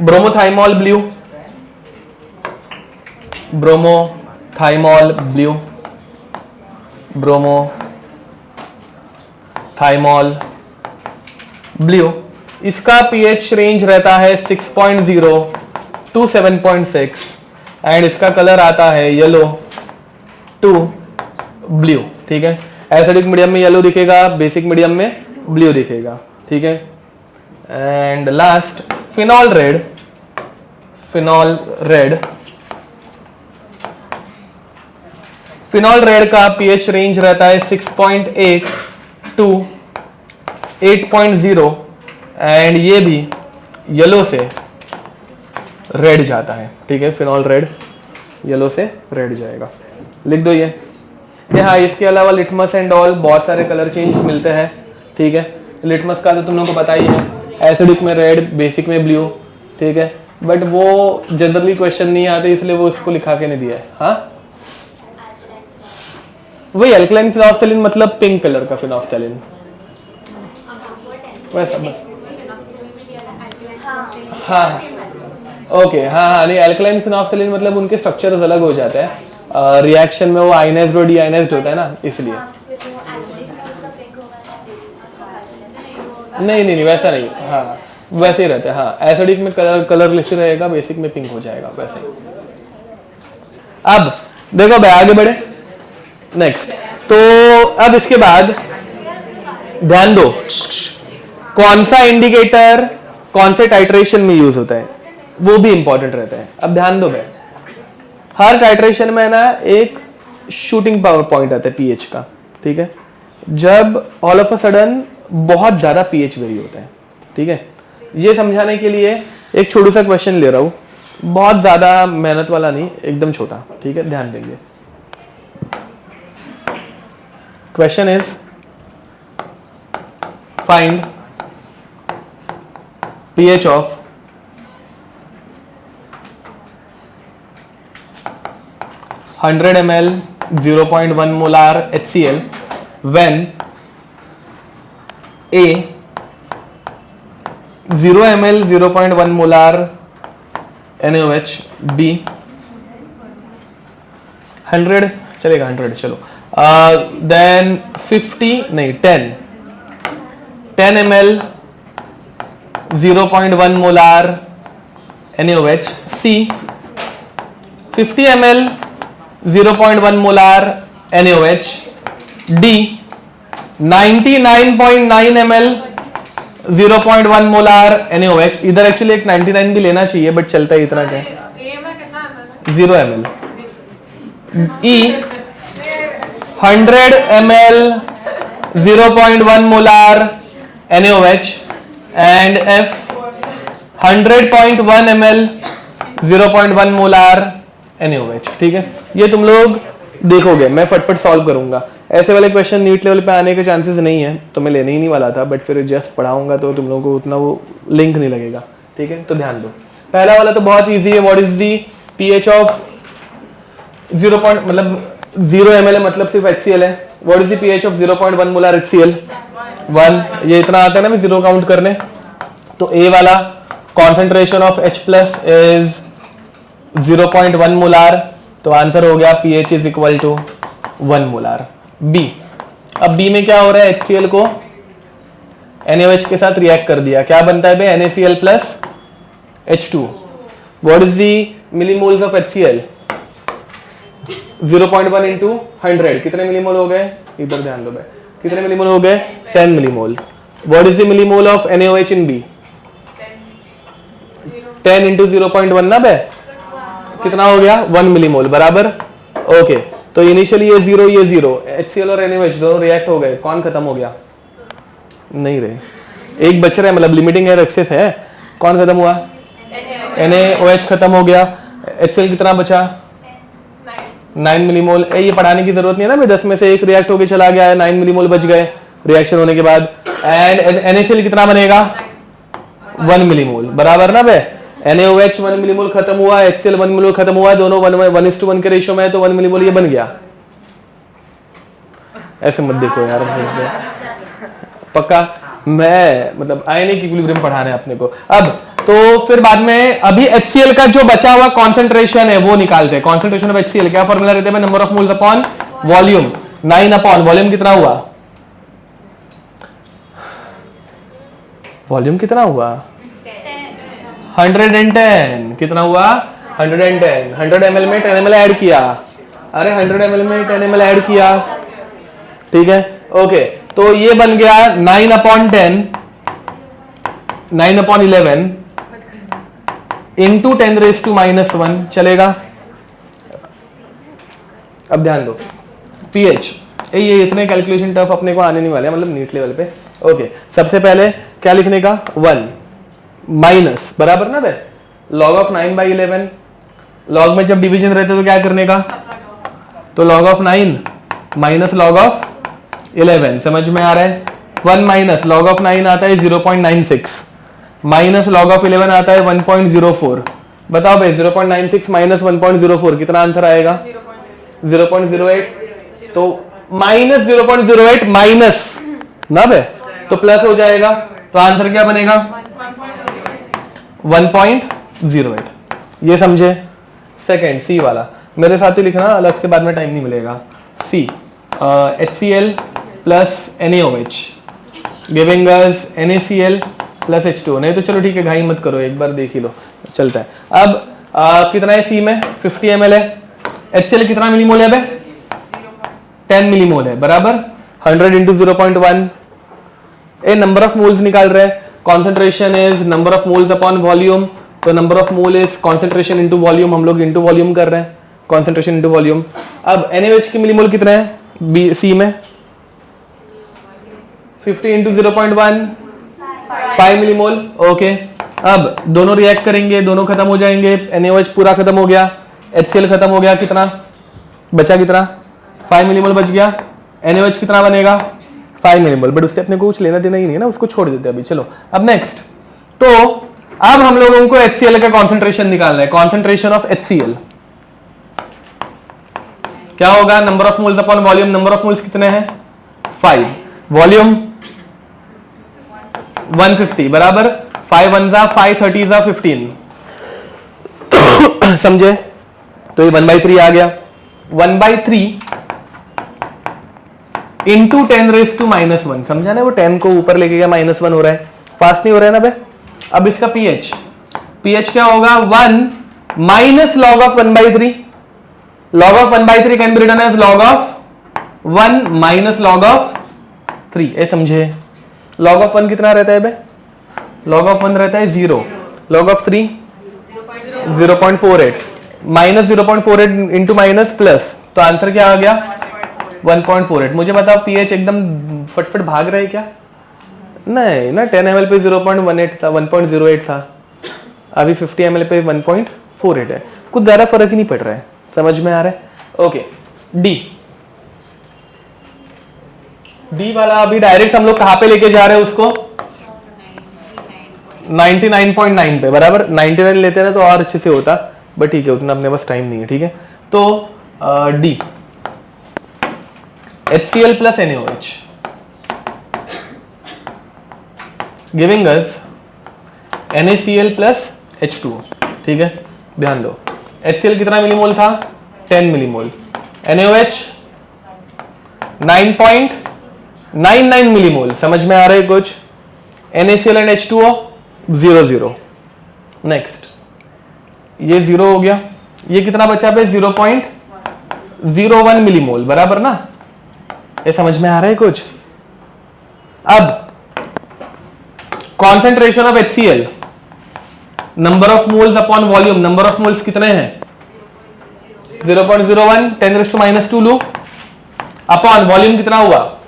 bromothymol blue, bromothymol blue, bromothymol blue. इसका पीएच रेंज रहता है 6.0 to 7.6 एंड इसका कलर आता है येलो टू ब्लू, ठीक है. एसिडिक मीडियम में येलो दिखेगा, बेसिक मीडियम में ब्लू दिखेगा, ठीक है. And last phenol red. Phenol red, phenol red का पीएच रेंज रहता है 6.8 to 8.0 एंड ये भी येलो से रेड जाता है, ठीक है. फिनॉल रेड येलो से रेड जाएगा, लिख दो ये. हाँ, इसके अलावा लिटमस एंड ऑल बहुत सारे कलर चेंज मिलते हैं, ठीक है. लिटमस का तो तुम लोगों को पता ही है, एसिडिक में रेड, बेसिक में ब्लू, ठीक है. बट वो जनरली क्वेश्चन नहीं आते इसलिए वो इसको लिखा के नहीं दिया है. हाँ, वही अल्कलाइन फिनोफ्थैलिन मतलब पिंक कलर का फिनोफ्थैलिन, वैसा बस. हाँ ओके, हाँ, नहीं अल्कलाइन फिनोफ्थैलिन मतलब उनके स्ट्रक्चर्स अलग हो जाते हैं, रिएक्शन में वो आयनाइज्ड और डीआयनाइज्ड होता है ना, इसलिए. नहीं वैसा नहीं, हाँ वैसे ही रहता है. हाँ, एसिडिक में कलरलेस रहेगा, बेसिक में पिंक हो जाएगा, वैसे ही. अब देखो भाई आगे बढ़े नेक्स्ट. तो अब इसके बाद ध्यान दो, कौन सा इंडिकेटर कौन से टाइट्रेशन में यूज होता है वो भी इंपॉर्टेंट रहता है. अब ध्यान दो भाई, हर टाइट्रेशन में ना एक शूटिंग पावर पॉइंट आता है पीएच का, ठीक है, जब ऑल ऑफ अ सडन बहुत ज़्यादा पीएच वेरी होता है, ठीक है। ये समझाने के लिए एक छोटा सा क्वेश्चन ले रहा हूँ, बहुत ज़्यादा मेहनत वाला नहीं, एकदम छोटा, ठीक है, ध्यान देंगे। Question is find pH of 100 ml 0.1 molar HCl when A 0 ml 0.1 molar NaOH, B 100 चलेगा, 100 चलो, then 50 नहीं 10 ml 0.1 molar NaOH, C 50 ml 0.1 molar NaOH, D 99.9 ml 0.1 molar NaOH। इधर एक्चुअली एक 99 भी लेना चाहिए बट चलता है इतना क्या, 0 ml। E 100 ml 0.1 molar NaOH and F 100.1 ml 0.1 molar NaOH, ठीक है। ये तुम लोग देखोगे, मैं फटफट सॉल्व करूंगा। ऐसे वाले क्वेश्चन नीट लेवल पे आने के चांसेस नहीं है, तो मैं लेने ही नहीं वाला था, बट फिर जस्ट पढ़ाऊंगा तो तुम लोगों को उतना वो लिंक नहीं लगेगा, ठीक है। तो ध्यान दो, पहला वाला तो बहुत इजी है। What is the pH of 0 मतलब 0 ml है, मतलब सिर्फ HCl है। What is the pH of 0.1 molar HCl, 1। ये इतना आता है ना मैं 0 काउंट करने, तो ए वाला concentration of H plus is 0.1 molar, तो आंसर हो गया pH is equal to 1 molar. B, अब बी में क्या हो रहा है, HCl को NaOH के साथ रिएक्ट कर दिया, क्या बनता है बे, NaCl plus H2। What is the millimoles of HCl, 0.1 into 100, कितने मिलीमोल हो गए, इधर ध्यान दो बे, कितने मिलीमोल हो गए, 10 millimole. What is the millimole of NaOH in B, 10 into 0.1 ना बे, कितना हो गया, 1 मिलीमोल, बराबर। ओके, तो इनिशियली ये 0 ये 0, HCl और NaOH दोनों रिएक्ट हो गए, कौन खत्म हो गया, नहीं रहे, एक बच रहा है, मतलब लिमिटिंग एयर एक्सेस है, कौन खत्म हुआ, NaOH खत्म हो गया। HCl कितना बचा, 9 मिलीमोल। ये पढ़ाने की जरूरत नहीं है ना, मैं 10 में से एक रिएक्ट होके चला गया है, 9 मिलीमोल बच गए रिएक्शन होने के बाद। एंड NaCl कितना बनेगा, 1 मिलीमोल, बराबर ना बे। NaOH 1 मिलीमोल खत्म हुआ, HCl 1 मिलीमोल खत्म हुआ, दोनों 1:1 के रेशियो में है, तो 1 मिलीमोल ये बन गया। ऐसे मत देखो यार, पक्का मैं मतलब आयनिक इक्विलिब्रियम पढ़ाना है अपने को। अब तो फिर बाद में अभी HCl का जो बचा हुआ कॉन्सेंट्रेशन है वो निकालते हैं। कॉन्सेंट्रेशन ऑफ HCl क्या फॉर्मूला रहता है, number of moles upon volume, 9 upon volume कितना हुआ, वॉल्यूम कितना हुआ 110, कितना हुआ 110। 100 ml में 10 ml ऐड किया, अरे 100 ml में 10 ml ऐड किया, ठीक है। ओके, तो ये बन गया 9 अपॉन 10, 9 अपॉन 11 इंटू 10⁻⁻1, चलेगा। अब ध्यान दो, पीएच, ये इतने कैलकुलेशन टफ अपने को आने नहीं वाले, मतलब नीट लेवल पे। ओके, सबसे पहले क्या लिखने का, 1 माइनस, बराबर ना बे, लॉग ऑफ 9/11। लॉग में जब डिवीजन रहते तो क्या करने का, तो log of 9 minus log of 11, समझ में आ रहा है। 1 माइनस log ऑफ 9 आता है 0.96, माइनस log ऑफ 11 आता है 1.04। बताओ भाई 0.96 माइनस 1.04 कितना आंसर आएगा, 0.08। तो माइनस 0.08 माइनस ना बे, तो प्लस हो जाएगा, तो आंसर क्या बनेगा 1.08। ये समझे। सेकंड सी वाला मेरे साथ ही लिखना, अलग से बाद में टाइम नहीं मिलेगा। सी HCl plus NaOH giving us NaCl plus H2। नहीं तो चलो ठीक है, घाई मत करो, एक बार देख ही लो, चलता है। अब कितना है सी में, 50 ml है। HCl कितना मिलीमोल है बे, 10 मिलीमोल है, बराबर। 100 into 0.1, a number of moles निकाल रहे हैं। Concentration is number of moles upon volume, तो number of mole is concentration into volume, हम लोग इंटू वॉल्यूम कर रहे हैं, कॉन्सेंट्रेशन इनटू वॉल्यूम। अब NaOH के मिलीमोल कितने हैं सी में? 50 इंटू 0.1 5 मिलीमोल। ओके, अब दोनों रिएक्ट करेंगे, दोनों खत्म हो जाएंगे। NaOH पूरा खत्म हो गया, HCl खत्म हो गया, कितना बचा? कितना? 5 मिलीमोल बच गया। NaOH कितना बनेगा? 5 मिलीमोल, बट उससे अपने को कुछ लेना देना ही नहीं है ना, उसको छोड़ देते हैं अभी। चलो अब नेक्स्ट, तो अब हम लोगों को HCl का कॉन्सेंट्रेशन निकालना है। कॉन्सेंट्रेशन ऑफ HCl क्या होगा? Number of moles upon volume. Number of moles कितने हैं? 5, वॉल्यूम 150 बराबर 5 1 जा 5 30 जा 15 समझे? तो ये 1/3 आ गया। 1/3 इंटू 10⁻⁻1, समझा ना? वो 10 को ऊपर लेके गया, -1 हो रहा है, फास्ट नहीं हो रहा है ना बे? अब इसका pH क्या होगा? 1 minus log of 1/3। Log of 1/3 can be written as log of 1 minus log of 3। ए समझे? लॉग ऑफ 1 कितना रहता है बे? लॉग ऑफ 1 रहता है 0, log of 3 0.48, minus 0.48 into minus plus, तो आंसर क्या आ गया? 1.48। मुझे बताओ pH एकदम फटफट भाग रहा है क्या? नहीं ना, 10 ml पे 0.18 था, 1.08 था, अभी 50 ml पे 1.48 है, कुछ ज्यादा फर्क ही नहीं पड़ रहा है। समझ में आ रहा है? ओके, डी वाला अभी डायरेक्ट हम लोग कहां पे लेके जा रहे हैं उसको? 99.9 पे बराबर। 99 लेते ना तो और अच्छे से होता, बट ठीक है, उतना अपने पास टाइम नहीं है। ठीक है, तो D HCl plus NaOH giving us NaCl plus H2O। ठीक है, ध्यान दो, HCl कितना मिलीमोल था? 10 मिलीमोल। NaOH 9.99 millimole. समझ में आ रहा है कुछ? NaCl and H2O 0 नेक्स्ट, ये 0 हो गया, ये कितना बचा पे? 0.01 मिलीमोल बराबर ना? ये समझ में आ रहा है कुछ? अब concentration of HCl, number of moles upon volume. Number of moles कितने हैं? 0.01 10⁻² लू, अपॉन वॉल्यूम कितना हुआ?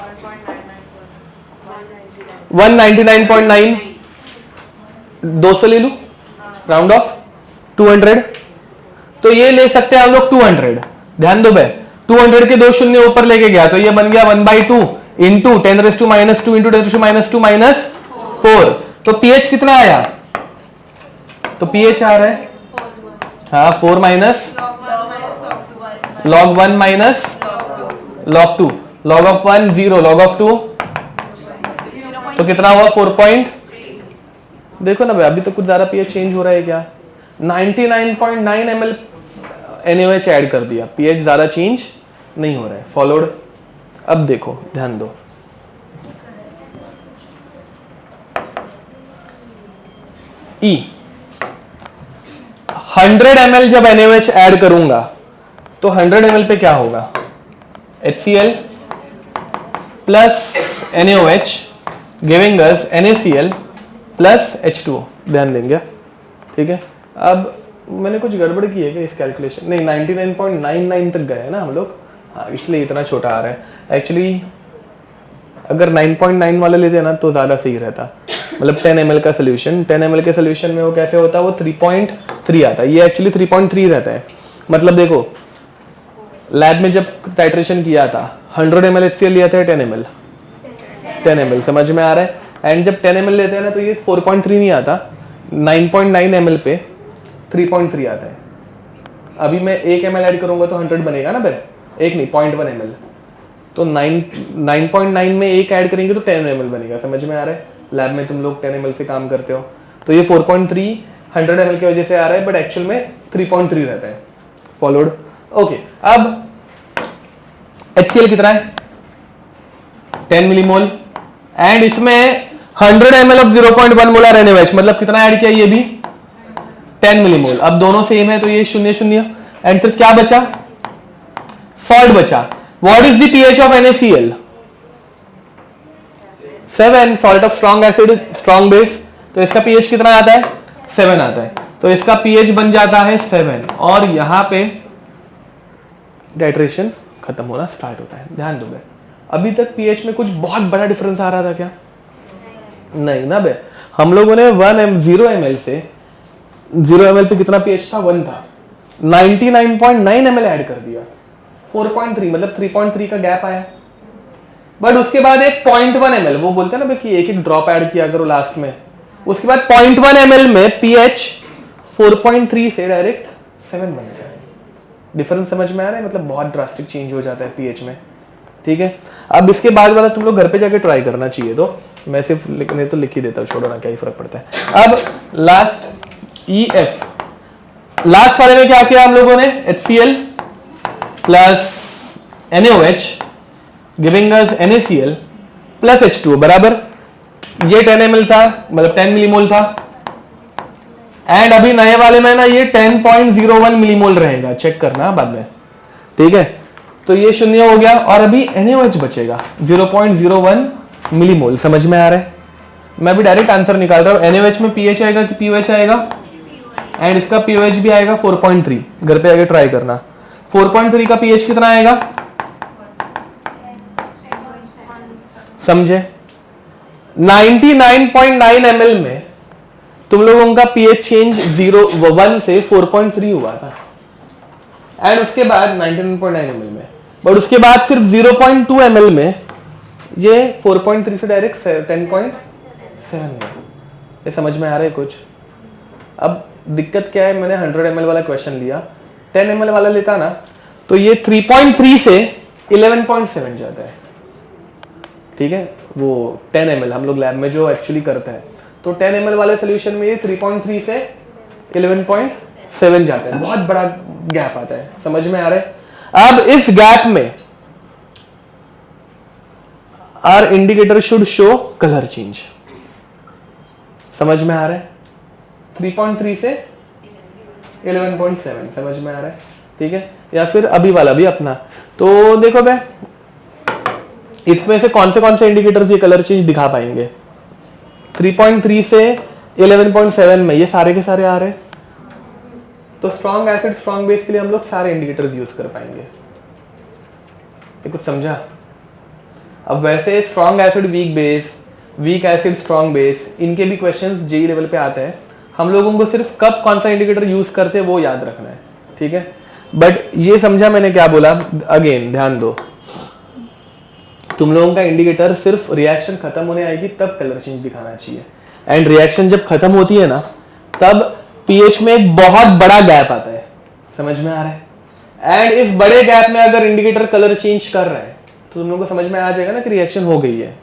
199.9, 200 ले लू, राउंड ऑफ 200, तो ये ले सकते हैं हम लोग 200। ध्यान दो भाई, 200 के 2 शून्य ऊपर लेके गया तो ये बन गया 1/2 इंटू 10⁻² इंटू 10⁻² -4। तो pH कितना आया? तो pH आ रहा है, हाँ 4 minus log 1 minus log 2, log of 1 0, log of 2 तो कितना हुआ? 4 देखो ना भाई, अभी तो कुछ ज्यादा pH चेंज हो रहा है क्या? 99.9 ml NaOH ऐड कर दिया, pH ज्यादा चेंज नहीं हो रहा है। फॉलोड? अब देखो, ध्यान दो, E 100 ml जब NaOH ऐड करूंगा तो 100 ml पे क्या होगा? HCl plus NaOH giving us NaCl plus H2O। ध्यान देंगे, ठीक है? अब मैंने कुछ गड़बड़ की है क्या इस कैलकुलेशन? नहीं, 99.99 तक गए ना हम लोग, हाँ, इसलिए इतना छोटा आ रहा है। एक्चुअली अगर 9.9 वाला लेते हैं ना तो ज़्यादा सही रहता, मतलब 10 ml का सोल्यूशन। 10 ml के सोल्यूशन में वो कैसे होता है? वो 3.3 आता है, ये एक्चुअली 3.3 रहता है। मतलब देखो, लैब में जब टाइट्रेशन किया था 100 ml HCl लिया था, 10 ml, समझ में आ रहा है? एंड जब 10 ml लेते हैं ना तो ये 4.3 नहीं आता, 9.9 ml पे 3.3 आता है। अभी मैं 1 ml ऐड करूंगा तो 100 बनेगा ना भाई, एक नहीं 0.1 ml, तो 9.9 में 1 ऐड करेंगे तो 10 ml बनेगा। समझ में आ रहा है? लैब में तुम लोग 10 ml से काम करते हो, तो ये 4.3 100 ml की वजह से आ रहा है, बट एक्चुअल में 3.3 रहता है। फॉलोड? ओके, अब HCl कितना है? 10 मिलीमोल, एंड इसमें 100 ml ऑफ 0.1 मोलर NaOH, मतलब कितना ऐड किया? ये भी 10 मिलीमोल। अब दोनों सेम है तो ये 0 एंड सिर्फ क्या बचा? सॉल्ट बचा। What is the pH of NaCl? 7, salt of strong acid, strong base, तो इसका pH कितना आता है? 7 आता है, तो इसका pH बन जाता है 7, और यहां पे टाइट्रेशन खत्म होना स्टार्ट होता है। ध्यान दो बे, अभी तक पीएच में कुछ बहुत बड़ा डिफरेंस आ रहा था क्या? नहीं ना बे, हम लोगों ने 0 ml से 0 ml पे कितना पीएच था? 1 था, 99.9 ml ऐड कर दिया, 4.3 मतलब 3.3 का गैप आया। बट उसके बाद एक 0.1 ml, वो बोलते हैं ना कि एक एक ड्रॉप ऐड किया करो लास्ट में, उसके बाद 0.1 ml में पीएच 4.3 से डायरेक्ट 7 बन गया। डिफरेंस समझ में आ रहा है? मतलब बहुत ड्रास्टिक चेंज हो जाता है पीएच में। ठीक है, अब इसके बाद वाला तुम लोग घर पे जाके ट्राई करना चाहिए, तो मैं सिर्फ नहीं तो लिख ही देता हूँ, छोड़ो ना, क्या ही फर्क पड़ता है। अब लास्ट EF, लास्ट वाले में क्या किया हम लोगों ने? HCl plus NaOH giving us NaCl plus H2O बराबर, ये 10 ml था, मतलब 10 मिलीमोल था। एंड अभी नए वाले में ना ये 10.01 मिलीमोल रहेगा, चेक करना बाद में। ठीक है, तो ये शून्य हो गया और अभी NaOH बचेगा 0.01 मिलीमोल। समझ में आ रहा है? मैं अभी डायरेक्ट आंसर निकाल रहा हूँ। NaOH में pH आएगा कि pOH आएगा? एंड इसका pOH भी आएगा 4.3। घर पे आके ट्राई करना। 4.3 का pH कितना आएगा? समझे? 99.9 ml में तुम लोगों का pH चेंज 1 से 4.3 हुआ था, एंड उसके बाद 99.9 ml में, बट उसके बाद सिर्फ 0.2 ml में ये 4.3 से डायरेक्ट 10.7 में। ये समझ में आ रहा है कुछ? अब दिक्कत क्या है, मैंने 100 ml वाला क्वेश्चन लिया, 10 ml वाला लेता ना तो ये 3.3 से 11.7 जाता है। ठीक है, वो 10 ml हम लोग लैब में जो एक्चुअली करता है, तो 10 ml वाले सोल्यूशन में ये 3.3 से 11.7 जाता है, बहुत बड़ा गैप आता है। समझ में आ रहा है? अब इस गैप में are indicator should show colour change. समझ में आ रहा है? 3.3 से 11.7, समझ में आ रहा है? ठीक है, या फिर अभी वाला भी अपना, तो देखो भाई इसमें से कौन से इंडिकेटर्स ये कलर चेंज दिखा पाएंगे? 3.3 से 11.7 में ये सारे के सारे आ रहे हैं, तो स्ट्रॉन्ग एसिड स्ट्रॉन्ग बेस के लिए हम लोग सारे इंडिकेटर्स यूज कर पाएंगे। ये कुछ समझा? अब वैसे strong acid weak base, weak acid strong base, इनके भी क्वेश्चंस जेई लेवल पे आते हैं। हम लोगों को सिर्फ कब कौन सा इंडिकेटर यूज करते हैं वो याद रखना है। ठीक है, बट ये समझा मैंने क्या बोला? अगेन ध्यान दो, तुम लोगों का इंडिकेटर सिर्फ रिएक्शन खत्म होने आएगी तब कलर चेंज दिखाना चाहिए, एंड रिएक्शन जब खत्म होती है ना तब पीएच में एक बहुत बड़ा गैप आता है। समझ में आ रहा है? एंड इस बड़े गैप में अगर इंडिकेटर कलर चेंज कर रहा है तो तुम लोगों को समझ में आ जाएगा ना कि रिएक्शन हो गई है,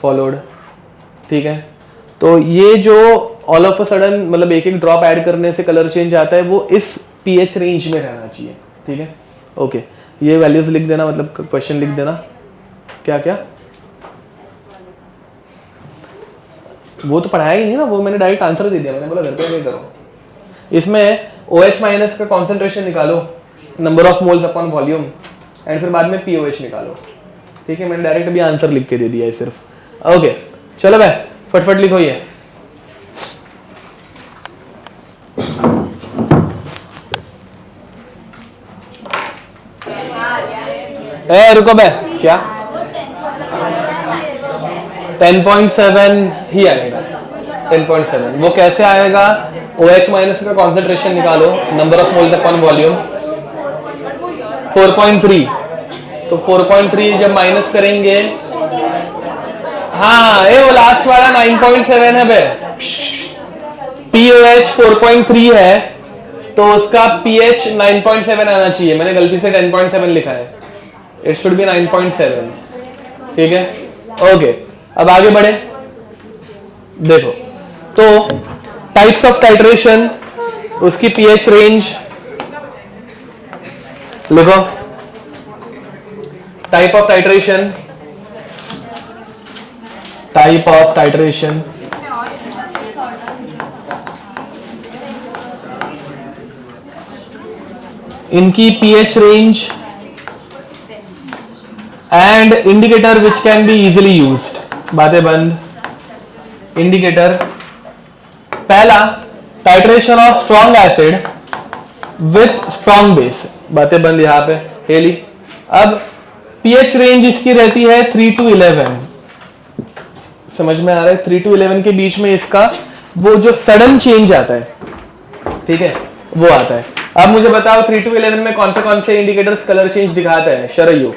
फॉलोड। ठीक है, तो ये जो ऑल ऑफ अ सडन मतलब एक एक ड्रॉप ऐड करने से कलर चेंज आता है वो इस पीएच रेंज में रहना चाहिए। ठीक है, ओके, ये वैल्यूज लिख देना, मतलब क्वेश्चन लिख देना। क्या क्या? वो तो पढ़ाया ही नहीं ना, वो मैंने डायरेक्ट आंसर दे दिया, मैंने बोला घर पे नहीं करो। इसमें OH माइनस का कॉन्सेंट्रेशन निकालो, number of moles upon volume, and फिर बाद में POH निकालो। ठीक है, मैंने डायरेक्ट अभी आंसर लिख के दे दिया है सिर्फ। ओके चलो भाई फटफट लिखो ये। रुको बे, क्या 10.7 ही आएगा? 10.7 वो कैसे आएगा? OH माइनस का कॉन्सेंट्रेशन निकालो, number of moles upon volume 4.3, तो 4.3 जब माइनस करेंगे, हाँ ये वो लास्ट वाला 9.7 है बे, POH 4.3 है तो उसका pH 9.7 आना चाहिए। मैंने गलती से 10.7 लिखा है, इट शुड बी 9.7। ठीक है, ओके, अब आगे बढ़े। देखो तो टाइप्स ऑफ टाइट्रेशन, उसकी pH रेंज लिखो। Type of titration, type of titration, इनकी pH range and indicator which can be easily used. बातें बंद। इंडिकेटर, पहला titration of strong acid with strong base, बातें बंद यहाँ पे हेली। अब पीएच रेंज इसकी रहती है 3 to 11, समझ में आ रहा है? 3 to 11 के बीच में इसका वो जो सडन चेंज आता है, ठीक है, वो आता है। अब मुझे बताओ 3 to 11 में कौन से इंडिकेटर्स कलर चेंज दिखाते हैं? शरयू।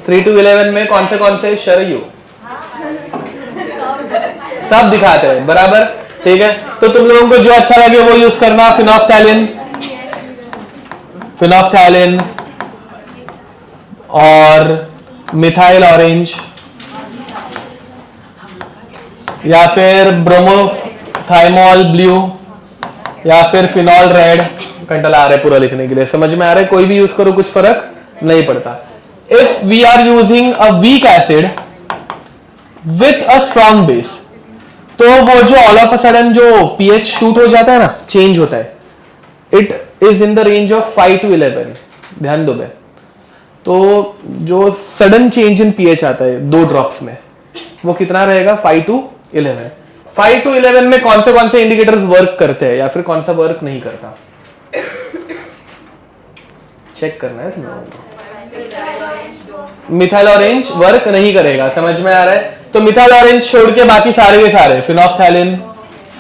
3 to 11 में कौन से शरयू सब दिखाते हैं, बराबर, ठीक है। तो तुम लोगों को जो अच्छा लगे वो यूज करना। फिनोफ्थैलिन और मिथाइल ऑरेंज, या फिर ब्रोमोथाइमोल ब्लू, या फिर फिनॉल रेड। कंटल आ रहा है पूरा लिखने के लिए, समझ में आ रहा है? कोई भी यूज करो, कुछ फर्क नहीं पड़ता। If we are using a weak acid with a strong base, तो वो जो ऑल ऑफ अ सडन जो पीएच शूट हो जाता है ना, चेंज होता है, it is in the range of 5 to 11। ध्यान दो बे, तो जो सडन चेंज इन पीएच आता है 2 ड्रॉप्स में, वो कितना रहेगा? 5 to 11। 5 to 11 में कौन से इंडिकेटर्स वर्क करते हैं या फिर कौन सा वर्क नहीं करता? चेक करना है तुम लोगों को। मिथाइल ऑरेंज वर्क नहीं करेगा, समझ में आ रहा है? तो मिथाइल ऑरेंज छोड़ के बाकी सारे के सारे,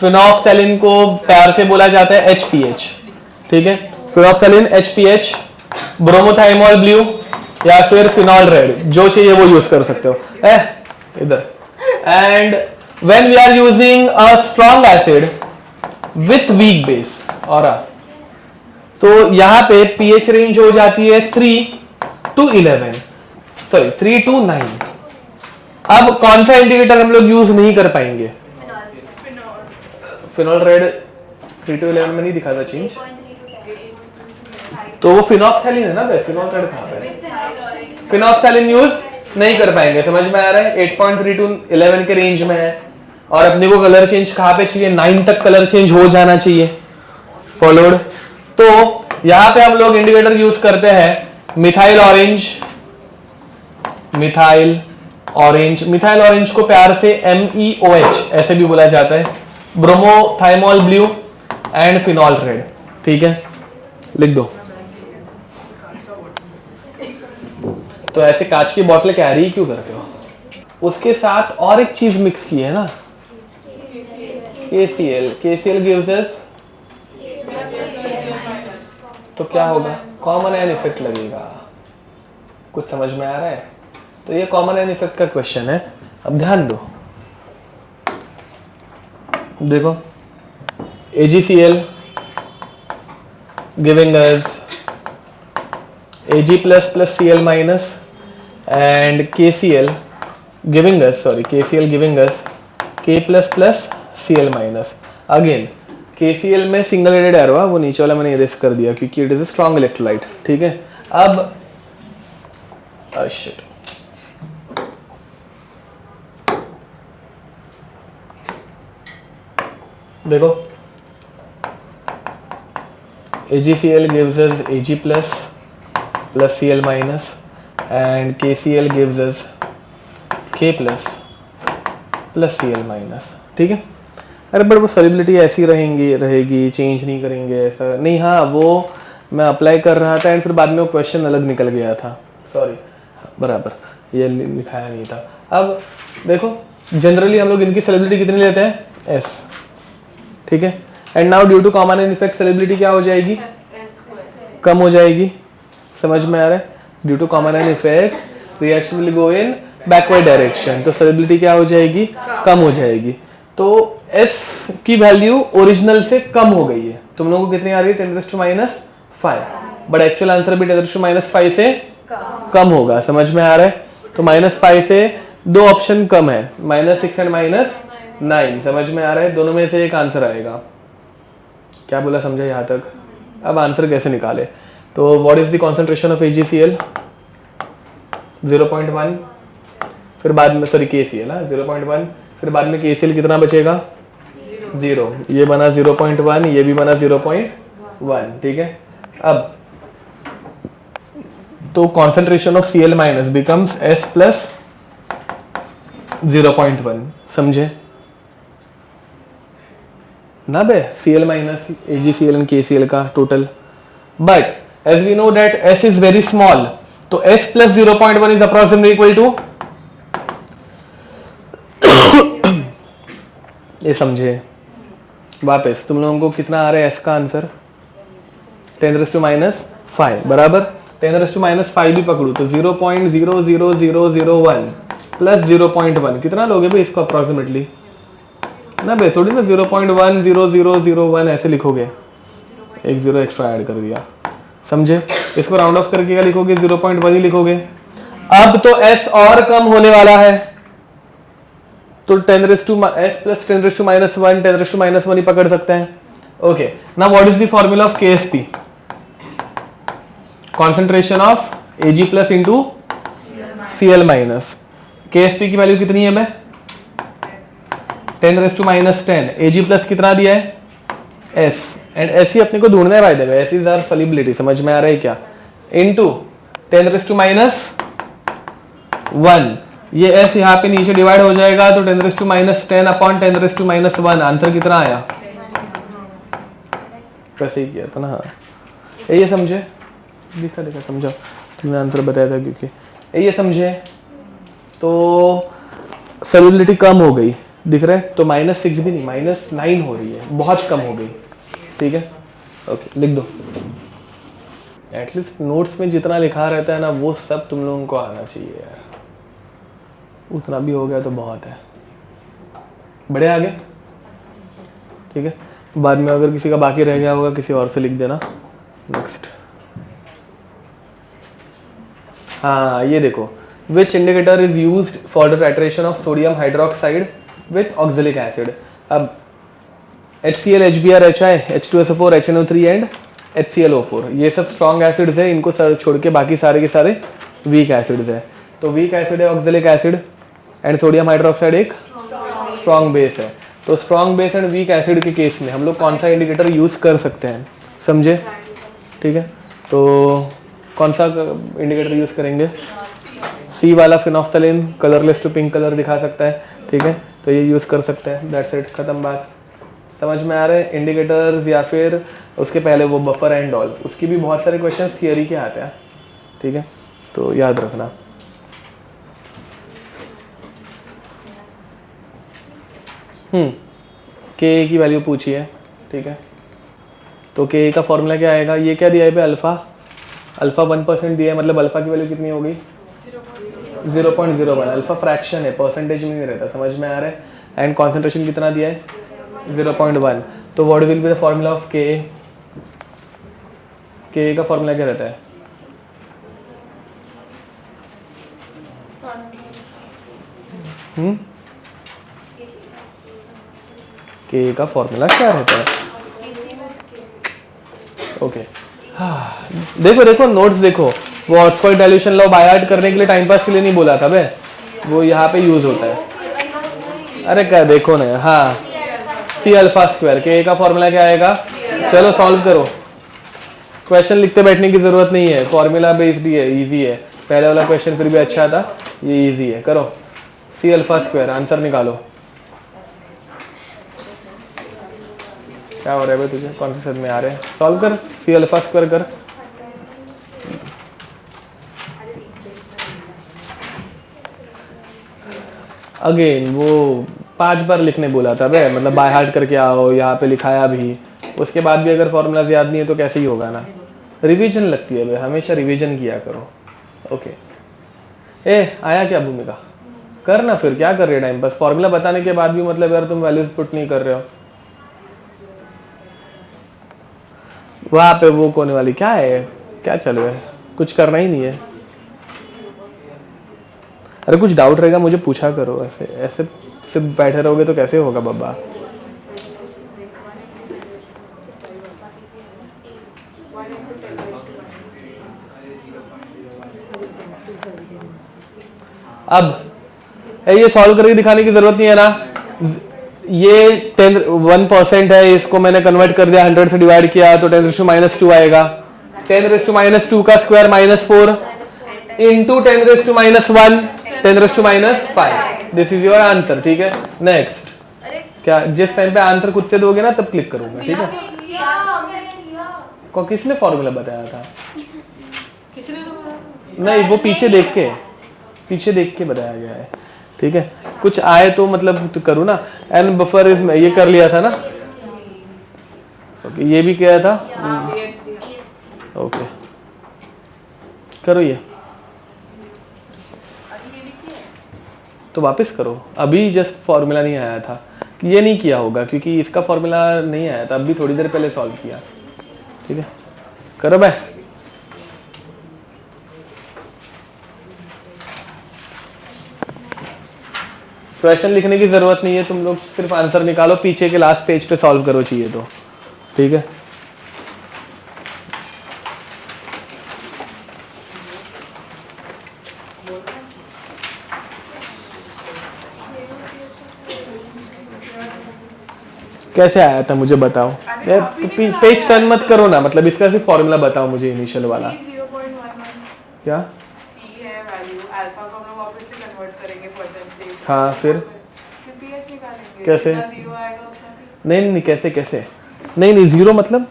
फिनोफ्थैलिन को प्यार से बोला जाता है HPH, ठीक है। फिनोफ्थैलिन HPH, ब्रोमोथाइमोल ब्लू या फिर फिनॉल रेड, जो चाहिए वो यूज कर सकते हो इधर। And when we are using a strong acid with weak base और तो यहां पे पीएच रेंज हो जाती है 3 to 11, सॉरी 3 to 9। अब कौन सा इंडिकेटर हम लोग यूज नहीं कर पाएंगे? फिनॉल रेड 3 to 11 में नहीं दिखा था चेंज, तो वो फिनोफ्थैलिन है ना बे, फिनॉल रेड कहां पे? फिनोफ्थैलिन यूज नहीं कर पाएंगे, समझ में आ रहा है? 8.3 to 11 के रेंज में है, और अपने को कलर चेंज कहां पे चाहिए? 9 तक कलर चेंज हो जाना चाहिए, फॉलोड। तो यहां पे हम लोग इंडिकेटर यूज करते हैं मिथाइल ऑरेंज। मिथाइल ऑरेंज को प्यार से MEOH ऐसे भी बोला जाता है, bromothymol blue and phenol red, ठीक है, लिख दो। तो ऐसे कांच की बोतलें कैरी क्यों करते हो? उसके साथ और एक चीज मिक्स की है ना, KCl gives us, तो क्या होगा? कॉमन आयन इफेक्ट लगेगा। कुछ समझ में आ रहा है? तो ये कॉमन आयन इफेक्ट का क्वेश्चन है। अब ध्यान दो, देखो AgCl giving us Ag plus plus Cl minus and KCl giving us K plus plus Cl minus। Again KCl में सिंगल हेडेड एरो है, वो नीचे वाला मैंने इरेज कर दिया क्योंकि it is a strong electrolyte, ठीक है। अब शिट, देखो AgCl gives us Ag plus plus Cl minus and KCl gives us K plus plus Cl minus, ठीक है। अरे बट वो सॉल्युबिलिटी ऐसी रहेगी, चेंज नहीं करेंगे, ऐसा नहीं। हाँ, वो मैं अप्लाई कर रहा था एंड फिर बाद में वो क्वेश्चन अलग निकल गया था, सॉरी, बराबर, ये लिखाया नहीं था। अब देखो जनरली हम लोग इनकी सॉल्युबिलिटी कितनी लेते हैं? S, ठीक है। And now due to common ion effect solubility क्या हो जाएगी? कम हो जाएगी, समझ में आ रहा है? Due to common ion effect reaction will go in backward direction, तो सॉल्युबिलिटी क्या हो जाएगी? कम हो जाएगी। तो S की वैल्यू ओरिजिनल से कम हो गई है। तुम लोगों को कितनी आ रही है? 10⁻⁵, बट एक्चुअल आंसर भी 10⁻⁵ से कम होगा, समझ में आ रहा है? तो -5 से 2 ऑप्शन कम है, -6 एंड -9, समझ में आ रहा है? दोनों में से एक आंसर आएगा। क्या बोला, समझा यहाँ तक? अब आंसर कैसे निकाले? तो what is the concentration of AgCl? 0.1, फिर बाद में सॉरी KCl 0.1, फिर बाद में KCl कितना बचेगा? 0। ये बना 0.1, ये भी बना 0.1, ठीक है। अब तो concentration of Cl minus becomes S plus 0.1, समझे? ना बे, Cl minus AgCl and KCl का total. But as we know that S is very small, तो S plus 0.1 is approximately equal to, ये समझे. वापस तुम लोगों को कितना आ रहा है S का आंसर? 10⁻⁵ बराबर. 10⁻⁵ भी पकड़ू तो 0.00001 प्लस 0.1 कितना लोगे भाई इसको अप्रोक्सीमेटली? ना भाई थोड़ी ना 0.10001 ऐसे लिखोगे, एक जीरो एक्स्ट्रा ऐड कर दिया. समझे? इसको राउंड ऑफ करके क्या लिखोगे? 0.1 ही लिखोगे. अब तो S और कम होने वाला है, तो S प्लस 10⁻⁻1 10⁻⁻1 ही पकड़ सकते हैं. Okay, now what is the formula of KSP? Concentration of Ag plus into Cl minus. KSP की वैल्यू कितनी है मैं? 10⁻⁻10. Ag प्लस कितना दिया है? S. एंड S ही अपने को ढूंढना है by the way. S is our solubility. समझ में आ रहा है क्या? इनटू 10⁻1. ये S यहाँ पे नीचे डिवाइड हो जाएगा तो 10⁻10 अपॉन 10⁻1. आंसर कितना आया? कैसे ही किया था ना. हाँ, ये समझे? दिखा समझो, तुमने आंसर बताया था क्योंकि ये समझे. तो सॉल्युबिलिटी कम हो गई, दिख रहा है? तो -6 भी नहीं, -9 हो रही है, बहुत कम हो गई. ठीक है, ओके लिख दो. एटलीस्ट नोट्स में जितना लिखा रहता है ना वो सब तुम लोगों को आना चाहिए यार. उतना भी हो गया तो बहुत है. बढ़े आगे. ठीक है, बाद में अगर किसी का बाकी रह गया होगा किसी और से लिख देना. नेक्स्ट. हाँ, ये देखो, which indicator is used for the titration of sodium hydroxide with oxalic acid. अब HCl, HBr, HI, H2SO4, HNO3 and HClO4 ये सब स्ट्रॉन्ग एसिड्स है. इनको छोड़ के बाकी सारे के सारे वीक एसिड्स है. तो वीक एसिड है oxalic acid and sodium hydroxide एक स्ट्रॉन्ग बेस है. तो strong base and weak acid के केस में हम लोग कौन सा इंडिकेटर यूज कर सकते हैं? समझे? ठीक है, तो कौन सा इंडिकेटर यूज करेंगे? C वाला phenolphthalein colourless to pink colour दिखा सकता है. ठीक है, तो ये यूज कर सकते हैं. दैट्स इट, खत्म बात. समझ में आ रहे हैं? इंडिकेटर्स या फिर उसके पहले वो बफर एंड ऑल, उसकी भी बहुत सारे क्वेश्चंस थियरी के आते हैं. ठीक है, तो याद रखना. Ka की वैल्यू पूछी है. ठीक है, तो Ka का फॉर्मूला क्या आएगा? ये क्या दिया है पे? अल्फा 1% दिया है, मतलब अल्फा की वैल्यू कितनी होगी? 0.01. अल्फा फ्रैक्शन है, परसेंटेज में नहीं रहता. समझ में आ रहा है? एंड कॉन्सेंट्रेशन कितना दिया है? 0.1. तो what will be the formula of Ka? Ka का फॉर्मूला क्या रहता है? Ka का फॉर्मूला क्या रहता है? ओके, देखो नोट्स देखो. वो Oxford dilution law by heart करने के लिए टाइम पास के लिए नहीं बोला था बे, वो यहाँ पे यूज होता है. अरे क्या देखो ना. हाँ, C⁴. Ka का फॉर्मूला क्या आएगा? चलो सॉल्व करो. क्वेश्चन लिखते बैठने की जरूरत नहीं है, फॉर्मूला बेस्ड भी है, इजी है. पहले वाला क्वेश्चन फिर भी अच्छा था, ये इजी है. करो C⁴. आंसर निकालो. क्या हो रहा है भाई तुझे? कौन से सद में आ रहे हैं? सॉल्व कर. C⁴ कर. अगेन वो 5 बार लिखने बोला था बे, मतलब बाय हार्ट करके आओ. यहाँ पे लिखाया भी, उसके बाद भी अगर फॉर्मूलाज याद नहीं है तो कैसे ही होगा ना. रिवीजन लगती है बे, हमेशा रिवीजन किया करो. ओके, आया क्या भूमिका? कर ना, फिर क्या कर रहे हो टाइम पास? फॉर्मूला बताने के बाद भी मतलब यार तुम वैल्यूज पुट नहीं कर रहे हो. वहाँ पे वो कोने वाली क्या है? क्या चल रहा है? कुछ करना ही नहीं है. अरे कुछ डाउट रहेगा मुझे पूछा करो. ऐसे सिर्फ बैठे रहोगे तो कैसे होगा बाबा? अब ये सॉल्व करके दिखाने की जरूरत नहीं है ना. ये 1% है, इसको मैंने कन्वर्ट कर दिया, 100 से डिवाइड किया तो 10⁻² आएगा. 10⁻² का square -4 into 10⁻1 10⁻5. This is your answer. ठीक है, नेक्स्ट. क्या जिस टाइम पे आंसर खुद से दोगे ना तब क्लिक करूंगा, ठीक है? को किसने फॉर्मूला बताया था? किसी ने तो नहीं, वो पीछे देख के बताया गया है, ठीक है? कुछ आए तो मतलब तो करूँ ना। एन बफर इज ये कर लिया था ना? ओके, ये भी किया था। ओके, करो ये तो वापस करो। अभी जस्ट फॉर्मूला नहीं आया था, ये नहीं किया होगा क्योंकि इसका फॉर्मूला नहीं आया था, अभी थोड़ी देर पहले सॉल्व किया, ठीक है? करो भाई। क्वेश्चन लिखने की जरूरत नहीं है, तुम लोग सिर्फ आंसर निकालो, पीछे के लास्ट पेज पे सॉल्व करो चाहिए तो, ठीक है? कैसे आया था मुझे बताओ। पेज टर्न मत करो ना, मतलब इसका सिर्फ फॉर्मूला बताओ मुझे इनिशियल वाला। 0.11 क्या? C है वैल्यू, अल्फा को हम लोग वापस से कन्वर्ट करेंगे परसेंटेज। हाँ, फिर pH निकालेंगे। कैसे? जितना 0 आएगा उतना भी। नहीं, कैसे? नहीं, जीरो मतलब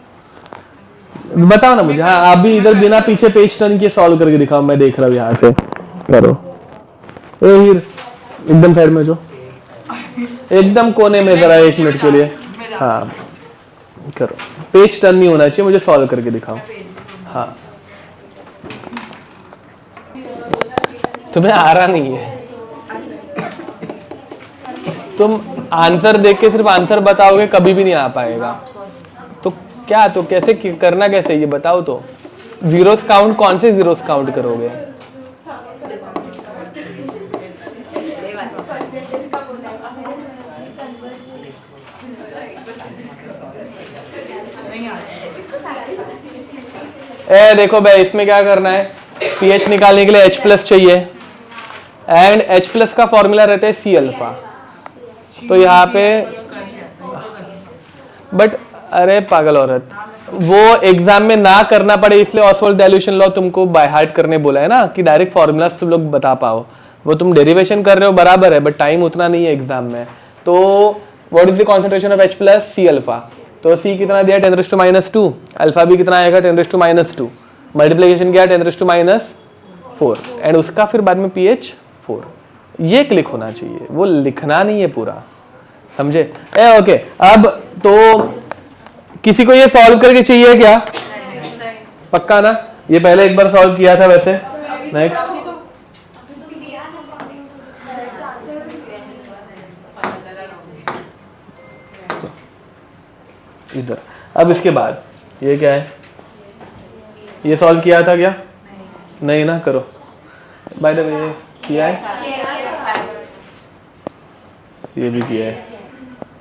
बताओ ना मुझे। हाँ, आप भी इधर बिना पीछे पेज टर्न किए सॉल्व करके दिखाओ, मैं देख रहा हूँ यहाँ से। करो। ए हीर, एकदम साइड में जो, एकदम कोने में जरा 1 मिनट के लिए। हाँ, करो। पेज टर्न नहीं होना चाहिए, मुझे सॉल्व करके दिखाओ। हाँ, तुम्हें आ रहा नहीं है, तुम आंसर देख के सिर्फ आंसर बताओगे, कभी भी नहीं आ पाएगा। तो क्या, तो कैसे करना, कैसे ये बताओ तो। जीरोस काउंट, कौन से जीरोस काउंट करोगे? ए देखो भाई, इसमें क्या करना है, पीएच निकालने के लिए H प्लस चाहिए, एंड H प्लस का फॉर्मूला रहता है C अल्फा। तो यहाँ पे बट अरे पागल औरत, वो एग्जाम में ना करना पड़े इसलिए ऑसवाल्ड डाइल्यूशन लॉ तुमको बाय हार्ट करने बोला है ना, कि डायरेक्ट फॉर्मूलास तुम लोग बता पाओ। वो तुम डेरिवेशन कर रहे हो बराबर है, बट टाइम उतना नहीं है एग्जाम में। तो what is the concentration of H plus C alpha? तो C कितना दिया, 10⁻²। अल्फा भी कितना आएगा, 10⁻²। मल्टीप्लीकेशन किया 10⁻⁴, एंड उसका फिर बाद में pH 4। ये क्लिक होना चाहिए, वो लिखना नहीं है पूरा, समझे? ओके, अब तो किसी को ये सॉल्व करके चाहिए क्या? पक्का ना? ये पहले एक बार सॉल्व किया था वैसे। नेक्स्ट, इधर। अब इसके बाद ये क्या है, ये सॉल्व किया था क्या? नहीं ना, करो। बाय द वे किया है, ये भी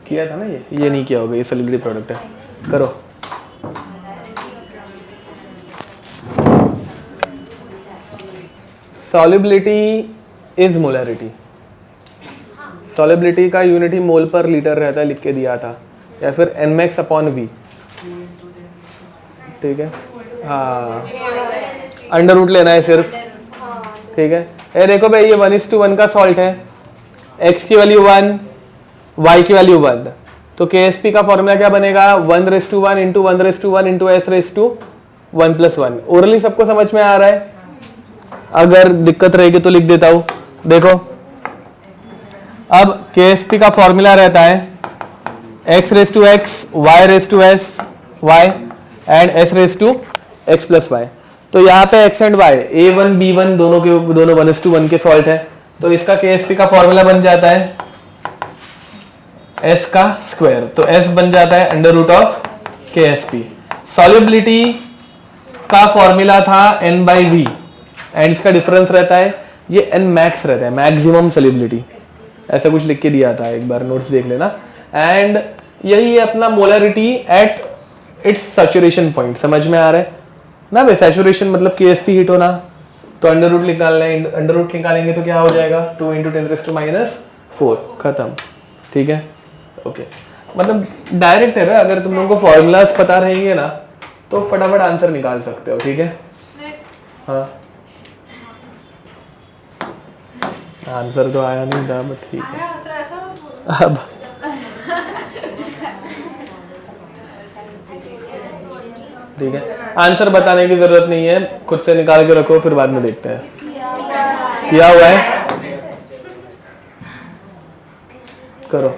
किया था ना, ये नहीं किया होगा, ये सॉलिबिलिटी प्रोडक्ट है। करो। Solubility is molarity. सॉलिबिलिटी का यूनिट ही मोल पर लीटर रहता है, लिख के दिया था, या फिर Nmax/V, ठीक है? हाँ, अंडर रूट लेना है सिर्फ, ठीक है? ये देखो भाई, ये 1:1 का सॉल्ट है, x की वैल्यू 1, y की वैल्यू 1। तो KSP का फॉर्मूला क्या बनेगा, 1:1 इंटू 1:1 इंटू S⁻1+1। ओरली सबको समझ में आ रहा है? अगर दिक्कत रहेगी तो लिख देता हूं। देखो, अब KSP का फॉर्मूला रहता है x⁻x, y⁻s, y and s⁻x+y। तो यहाँ पे x and y, a1 b1 दोनों 1:1 के सॉल्ट है। तो इसका KSP का फॉर्मूला बन जाता है s का स्क्वायर, तो s बन जाता है √ऑफ KSP। सॉल्युबिलिटी का फॉर्मूला था n/v, एंड इसका डिफरेंस रहता है, ये Nmax रहता है, मैक्सिमम सॉल्युबिलिटी। ऐसा कुछ लिख के दिया था, एक बार नोट्स देख लेना। एंड यही है अपना molarity at its saturation point. समझ में आ रहा है ना भाई? सैचुरेशन मतलब KSP हिट होना। तो अंडर रूट निकालना है, अंडर रूट निकालेंगे तो क्या हो जाएगा, 2 × 10⁻⁴, खत्म, ठीक है? ओके, मतलब डायरेक्ट है भाई, अगर तुम लोगों को फॉर्मूलाज पता रहेंगे ना तो फटाफट आंसर निकाल सकते हो, ठीक है? हाँ, आंसर तो आया नहीं था, बट ठीक है। अब ठीक है, आंसर बताने की जरूरत नहीं है, खुद से निकाल के रखो, फिर बाद में देखते हैं। किया हुआ है, करो।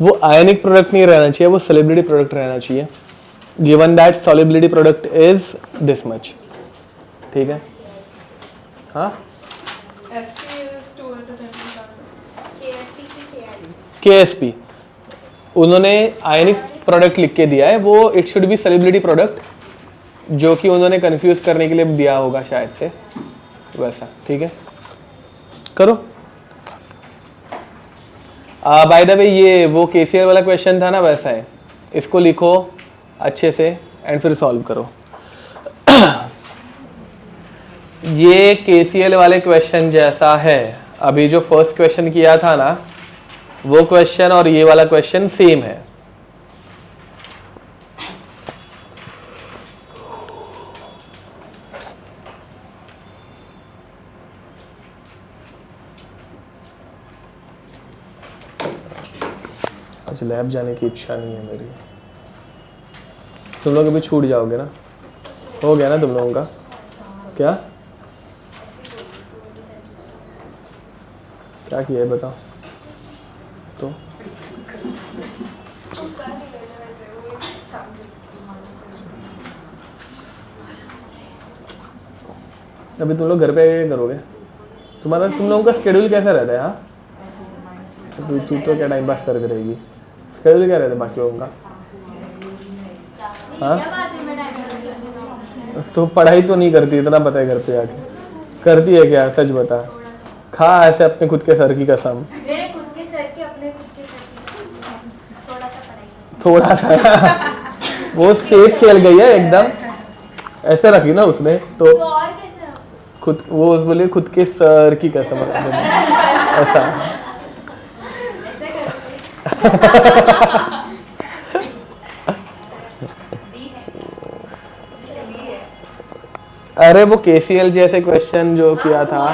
वो आयनिक प्रोडक्ट नहीं रहना चाहिए, वो सॉलिबिलिटी प्रोडक्ट रहना चाहिए। Given that solubility product is this much, ठीक है। हाँ, KSP उन्होंने आयनिक प्रोडक्ट लिख के दिया है, वो it should be solubility product, जो कि उन्होंने कंफ्यूज करने के लिए दिया होगा शायद से, वैसा, ठीक है। करो। बाय द वे ये वो KCL वाला क्वेश्चन था ना, वैसा है, इसको लिखो अच्छे से एंड फिर सॉल्व करो। ये KCL वाले क्वेश्चन जैसा है, अभी जो फर्स्ट क्वेश्चन किया था ना वो क्वेश्चन और ये वाला क्वेश्चन सेम है। आज लैब जाने की इच्छा नहीं है मेरी। तुम लोग अभी छूट जाओगे ना, हो गया ना तुम लोगों का? क्या क्या किया है बताओ तो? अभी तुम लोग घर पे क्या करोगे? तुम लोगों का स्केड्यूल कैसा रहता है? हाँ, तू तो क्या टाइम पास करके रहेगी? स्केड्यूल क्या रहता है बाकी लोगों का? हाँ, तो पढ़ाई तो नहीं करती, इतना पता है घर पे आके। करती है क्या? सच बता, खा ऐसे अपने खुद के सर की कसम। मेरे खुद के सर के, अपने खुद के सर की थोड़ा सा पढ़ाई, थोड़ा सा वो सेफ खेल गई है एकदम, ऐसे रखी ना उसने तो और कैसे रहो? खुद वो बोले खुद के सर की कसम ऐसा। ऐसे करोगे? अरे वो KCL जैसे क्वेश्चन जो किया था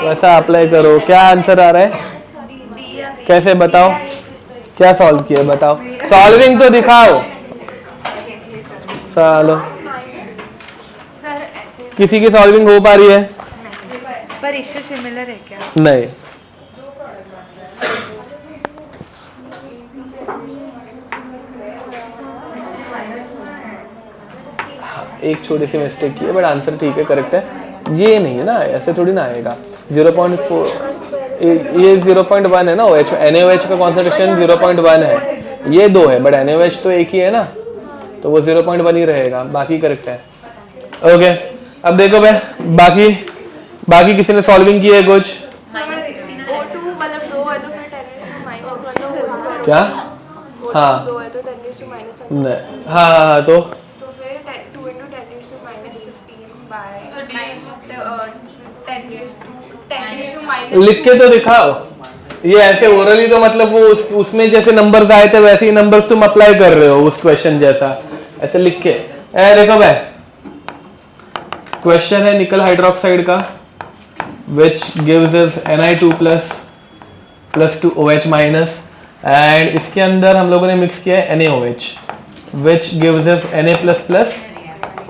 वैसा अप्लाई करो। क्या आंसर आ रहा है? कैसे बताओ, क्या सॉल्व किया बताओ, सॉल्विंग तो दिखाओ। सालो किसी की सॉल्विंग हो पा रही है? पर इससे सिमिलर है क्या? नहीं। एक छोटी सी मिस्टेक की है बट आंसर ठीक है, करेक्ट है। ये नहीं है ना, ऐसे थोड़ी ना आएगा। 0.4 ये 0.1 है ना, OH NaOH का कॉन्सेंट्रेशन 0.1 है, ये 2 है बट NaOH तो एक ही है ना, तो वो 0.1 ही रहेगा, बाकी करेक्ट है। ओके, अब देखो भाई बाकी किसी ने सॉल्विंग की है कुछ? O2 मतलब 2 है तो फिर 10⁻⁻1 क्या? हाँ 2 है तो 10⁻⁻1 नहीं, हाँ तो फिर 2 × 10⁻15 लिख के तो दिखाओ। ये ऐसे ओरली तो मतलब वो उसमें जैसे नंबर्स आए थे वैसे ही नंबर्स तुम अप्लाई कर रहे हो उस क्वेश्चन जैसा, ऐसे लिख के। देखो भाई क्वेश्चन है निकल हाइड्रोक्साइड का, which gives us Na2 plus 2OH minus, and इसके अंदर हम लोगों ने मिक्स किया है NaOH which gives us Na plus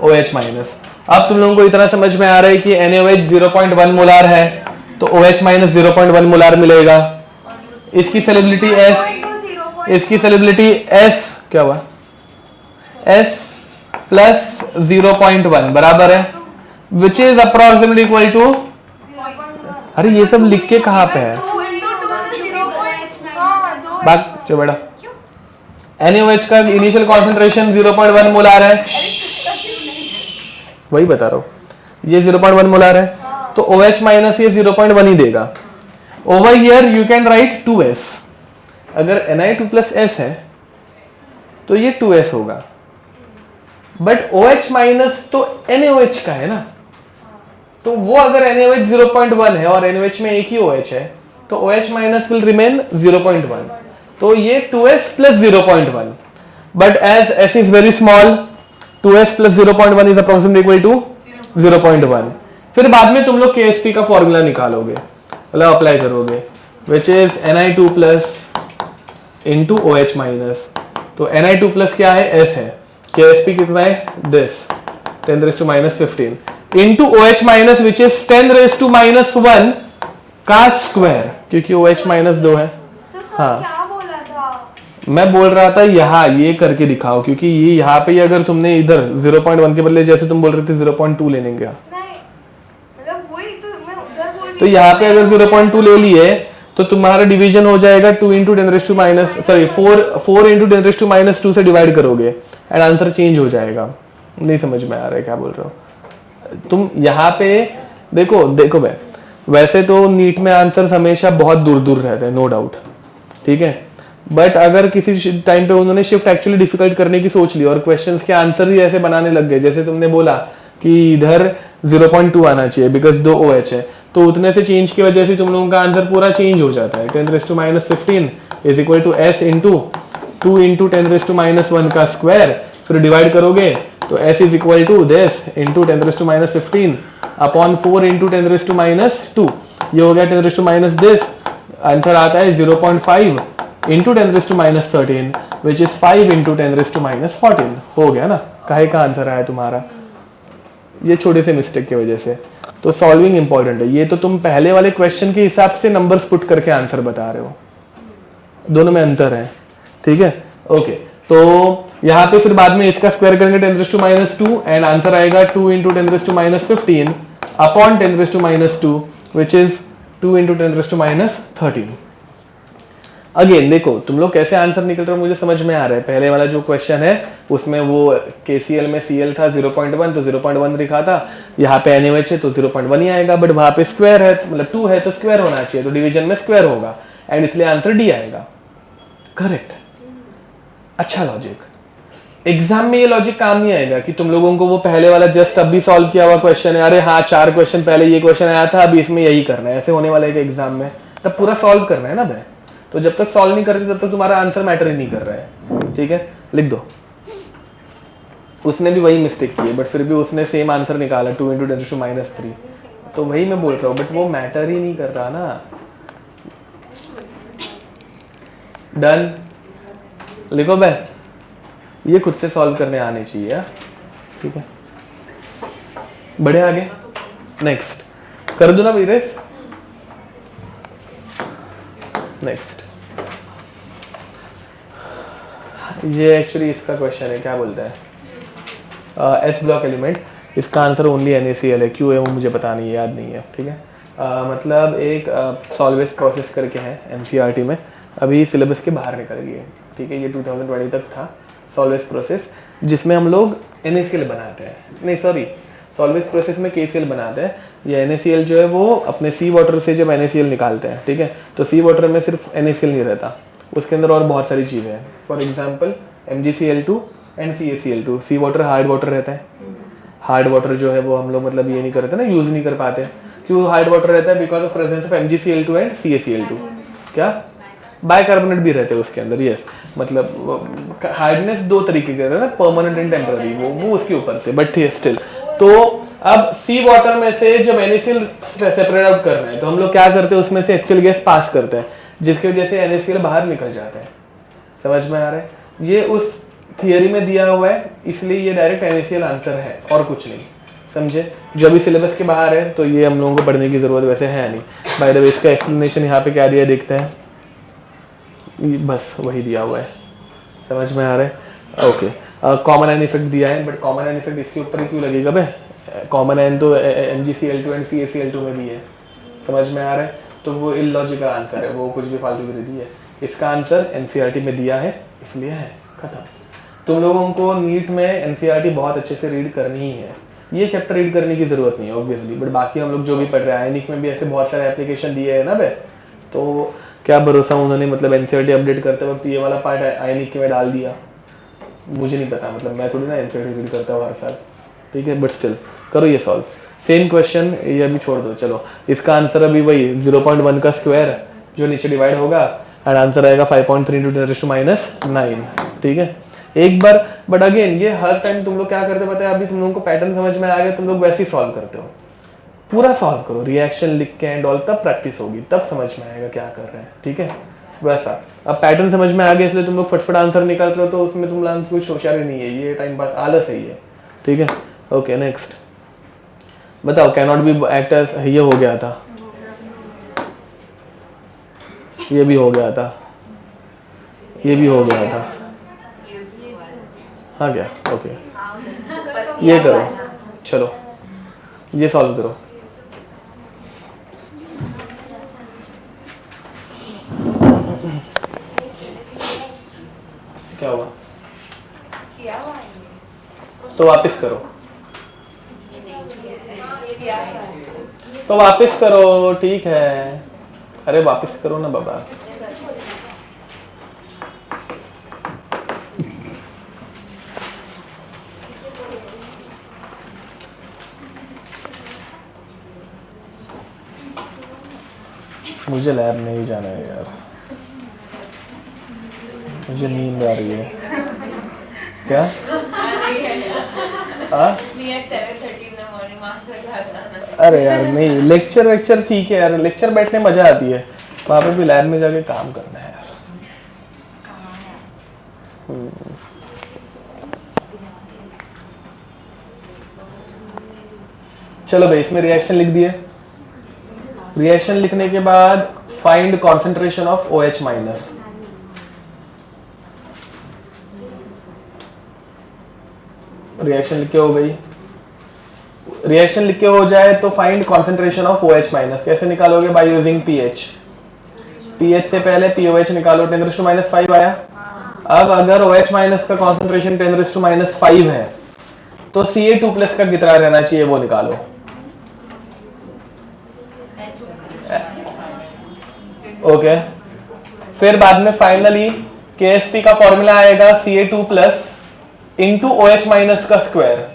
OH minus। अब तुम लोगों को इतना समझ में आ रहा है कि NaOH 0.1 मोलार है तो OH minus 0.1 मोलार मिलेगा। इसकी सॉल्युबिलिटी S, इसकी सॉल्युबिलिटी S क्या हुआ? S plus 0.1 बराबर है which is approximately equal to, अरे ये सब लिख के कहाँ पे है? बात चलो बेटा, NaOH का इनिशियल कॉन्सेंट्रेशन 0.1 मोलार है, वही बता रहा हूँ, ये 0.1 मोलार है तो OH माइनस ये 0.1 ही देगा। Over here you can write 2S, अगर Na2 plus S है तो ये 2S होगा, बट OH माइनस तो NaOH का है ना, तो वो अगर NaOH 0.1 है और NaOH में एक ही OH है तो OH माइनस विल रिमेन 0.1। तो ये 2s plus 0.1, but as s is very small 2s plus 0.1 is approximately equal to 0.1। फिर बाद में तुम लोग KSP का फॉर्मूला निकालोगे, मतलब अप्लाई करोगे, which is Ni2 plus into OH minus. तो Ni2 प्लस क्या है, S है, KSP कितना है, this 10⁻15 into OH minus which is 10⁻1 का स्क्वायर, क्योंकि OH माइनस 2 है। तो सर हाँ। क्या बोला था? मैं बोल रहा था यहाँ ये करके दिखाओ, क्योंकि ये यहाँ पे अगर तुमने इधर 0.1 के बदले जैसे तुम बोल रहे थे 0.2 लेने का, नहीं मतलब वही तो मैं उधर बोल रही तो यहाँ पे अगर 0.2 ले लिए तो तुम्हारा डिवीजन हो जाएगा 2 इंटू 4 इंटू 10⁻2 से डिवाइड करोगे एंड आंसर चेंज हो जाएगा। नहीं समझ में आ रहा है क्या बोल रहे हो तुम। यहाँ पे देखो भाई, वैसे तो नीट में आंसर हमेशा बहुत दूर दूर रहते हैं, नो डाउट, ठीक है, बट अगर किसी टाइम पे उन्होंने शिफ्ट एक्चुअली डिफिकल्ट करने की सोच ली और क्वेश्चंस के आंसर ही ऐसे बनाने लग गए, जैसे तुमने बोला कि इधर 0.2 आना चाहिए बिकॉज 2 OH है, तो उतने से चेंज की वजह से तुम लोगों का आंसर पूरा चेंज हो जाता है। 10⁻15 is equal to S into 2 into 10⁻1 का स्क्वायर, फिर डिवाइड करोगे तो S is equal to this into 10⁻15 upon 4 into 10⁻2, ये हो गया 10⁻ दिस, आंसर आता है 0.5 इंटू 10⁻13 विच इज 5 इंटू 10⁻14। हो गया ना, काहे का आंसर आया तुम्हारा, ये छोटे से मिस्टेक की वजह से। तो सॉल्विंग इंपॉर्टेंट है, ये तो तुम पहले वाले क्वेश्चन के हिसाब से नंबर्स पुट करके आंसर बता रहे हो, दोनों में अंतर है, ठीक है, ओके। तो यहाँ पे फिर बाद में इसका स्क्वायर करेंगे 10⁻2 एंड आंसर आएगा 2 into 10⁻15 upon 10⁻2 which is 2 into 10⁻13। Again देखो तुम लोग कैसे आंसर निकल रहे हो, मुझे समझ में आ रहा है। पहले वाला जो क्वेश्चन है उसमें वो KCl में Cl था 0.1 तो 0.1 लिखा था, यहाँ पे NaOH है तो 0.1 ही आएगा, बट वहां पे स्क्वायर है मतलब 2 है तो स्क्वायर होना चाहिए, तो डिवीजन में स्क्वायर होगा एंड इसलिए आंसर D आएगा, करेक्ट। अच्छा लॉजिक, एग्जाम में ये लॉजिक काम नहीं आएगा कि तुम लोगों को वो पहले वाला जस्ट अभी सॉल्व किया हुआ क्वेश्चन है, अरे हाँ 4 क्वेश्चन पहले ये क्वेश्चन आया था अभी इसमें यही करना है, ऐसे होने वाला है एग्जाम में, तब पूरा सॉल्व करना है ना भाई। तो जब तक सॉल्व नहीं करते तब तक तुम्हारा आंसर मैटर ही नहीं कर रहा है, ठीक है, लिख दो। उसने भी वही मिस्टेक की है बट फिर भी उसने सेम आंसर निकाला 2 इंटू 10⁻3, तो वही मैं बोल रहा हूँ, बट वो मैटर ही नहीं कर रहा ना। डन, लिखो भाई, ये खुद से सॉल्व करने आने चाहिए, ठीक है, बढ़े आगे। नेक्स्ट कर दो ना वीरेश, नेक्स्ट ये एक्चुअली इसका क्वेश्चन है, क्या बोलता है S ब्लॉक एलिमेंट, इसका आंसर ओनली NaCl है, क्यों है वो मुझे पता नहीं है, याद नहीं है, ठीक है। मतलब एक सॉल्वेज प्रोसेस करके है NCERT में, अभी सिलेबस के बाहर निकल गई है, ठीक है, ये 2020 तक था सॉल्वेज प्रोसेस, जिसमें हम लोग NaCl बनाते हैं, नहीं सॉरी सॉल्वेज प्रोसेस में KCl बनाते हैं। ये NaCl जो है वो अपने सी वाटर से जब NaCl निकालते हैं, ठीक है, तो सी वाटर में सिर्फ NaCl नहीं रहता, उसके अंदर और बहुत सारी चीज़ें हैं, for example MgCl2 and CaCl2। Sea water hard water रहता है, हार्ड वाटर जो है वो हम लोग मतलब ये नहीं करते ना, यूज़ नहीं कर पाते, क्यों हार्ड वाटर रहता है, because of presence of MgCl2 and CaCl2। क्या बाइकार्बोनेट भी रहते हैं उसके अंदर, यस, मतलब हार्डनेस 2 तरीके के रहते हैं ना, परमानेंट एंड टेम्पररी, वो उसके ऊपर से, बट स्टिल। तो अब सी वाटर में से जब NaCl सेपरेट आउट करना है तो हम लोग क्या करते हैं, उसमें से HCl गैस पास करते हैं, जिसकी वजह से NaCl बाहर निकल जाता है। समझ में आ रहा है, ये उस थियरी में दिया हुआ है, इसलिए ये डायरेक्ट NaCl आंसर है और कुछ नहीं, समझे। जो अभी सिलेबस के बाहर है तो ये हम लोगों को पढ़ने की जरूरत वैसे है नहीं। बाय द वे इसका एक्सप्लेनेशन यहाँ पे क्या दिया देखते हैं, बस वही दिया हुआ है, समझ में आ रहा है, ओके। कॉमन आयन इफेक्ट दिया है, बट कॉमन आयन इफेक्ट इसके ऊपर ही क्यों लगेगा भाई, कॉमन आयन तो MgCl2 एंड CaCl2 में भी है, समझ में आ रहा है। तो वो इलॉजिकल आंसर है, वो कुछ भी फालतू की दी है, इसका आंसर NCERT में दिया है इसलिए है, खत्म। तुम लोगों को नीट में NCERT बहुत अच्छे से रीड करनी ही है, ये चैप्टर रीड करने की जरूरत नहीं है ऑब्वियसली, बट बाकी हम लोग जो भी पढ़ रहे हैं, आयनिक में भी ऐसे बहुत सारे एप्लीकेशन दिए हैं ना भाई, तो क्या भरोसा उन्होंने मतलब NCERT अपडेट करते वक्त ये वाला पार्ट आयनिक में डाल दिया, मुझे नहीं पता, मतलब मैं थोड़ी ना NCERT रीड करता हूँ हर साल, ठीक है, बट स्टिल करो ये सॉल्व। सेम क्वेश्चन, ये अभी छोड़ दो, चलो इसका आंसर अभी वही 0.1 का स्क्वायर जो नीचे डिवाइड होगा एंड आंसर आएगा 5.3 × 10⁻⁹ ठीक है एक बार। बट अगेन ये हर टाइम तुम लोग क्या करते पता है, अभी तुम लोगों को पैटर्न समझ में आ गया, तुम लोग वैसे ही सॉल्व करते हो, पूरा सॉल्व करो रिएक्शन लिख के एंड ऑल, तब प्रैक्टिस होगी, तब समझ में आएगा क्या कर रहे हैं, ठीक है वैसा। अब पैटर्न समझ में आ गया इसलिए तुम लोग फटफट आंसर निकालते हो, तो उसमें तुम लोग कुछ होशियारी नहीं है, ये टाइम पास आलस है ये, ठीक है। ओके नेक्स्ट बताओ, can not be act as, ये हो गया था, ये भी हो गया था, ये भी हो गया था, हाँ क्या ओके ये करो, चलो ये सॉल्व करो। क्या हुआ? तो वापस करो, तो वापस करो, ठीक है, अरे वापस करो ना बाबा। मुझे लैब नहीं जाना है यार, मुझे नींद आ रही है। क्या? अरे यार नहीं, लेक्चर ठीक है यार, लेक्चर बैठने मजा आती है, वहां पे भी लैब में जाके काम करना है यार। चलो भाई इसमें रिएक्शन लिख दिए, रिएक्शन लिखने के बाद find concentration of OH minus. Reaction लिख के हो गई, रिएक्शन लिख के हो जाए तो find concentration of OH minus कैसे निकालोगे? By using pH। pH से पहले POH निकालो, 10⁻⁵ आया। अब अगर OH माइनस का कॉन्सेंट्रेशन 10⁻⁵ है तो Ca2+ का कितना रहना चाहिए वो निकालो। ओके फिर बाद में फाइनली KSP का फॉर्मूला आएगा Ca2+ इंटू OH माइनस का स्क्वायर,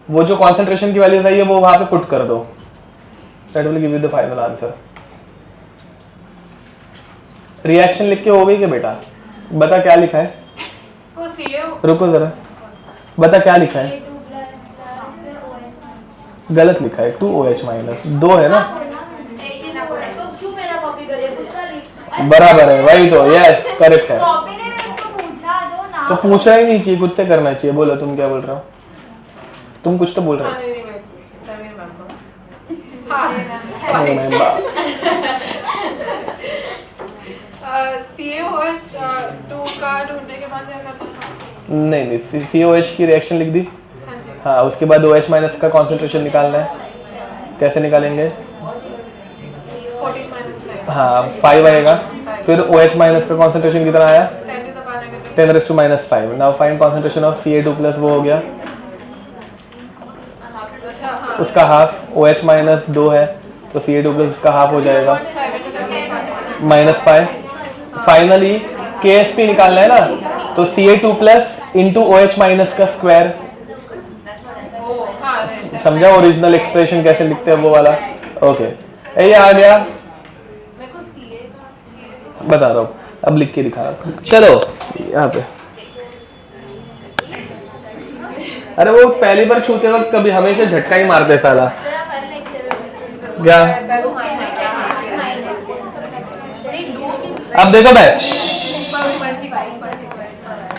वो जो कॉन्सेंट्रेशन की वैल्यू है वो वहां पे पुट कर दो, that will give you the final answer. Reaction लिख के हो गई क्या बेटा? बता क्या लिखा है, रुको जरा, बता क्या लिखा है? गलत लिखा है, 2OH माइनस, 2 है ना, बराबर है, वही तो, यस करेक्ट है। तो पूछना ही नहीं चाहिए, खुद से करना चाहिए। बोलो तुम क्या बोल रहे हो, तुम कुछ तो बोल रहे हो। नहीं COH की रिएक्शन लिख दी, हाँ उसके बाद OH माइनस का कॉन्सेंट्रेशन निकालना है, कैसे निकालेंगे? हाँ 5 आएगा, फिर OH माइनस का कॉन्सेंट्रेशन कितना आया? 10⁻⁵। Now find concentration of Ca2+, वो हो गया, उसका हाफ, OH माइनस 2 है तो Ca2+ उसका हाफ हो जाएगा, -5। फाइनली KSP निकालना है ना, तो Ca2+ इंटू OH माइनस का स्क्वायर, समझा ओरिजिनल एक्सप्रेशन कैसे लिखते हैं वो वाला। ओके ये आ गया, बता रहा हूँ, अब लिख के दिखा रहा हूँ। चलो यहाँ पे, अरे वो पहली बार छूते वक्त कभी हमेशा झटका ही मारते साला। क्या? अब देखो भाई,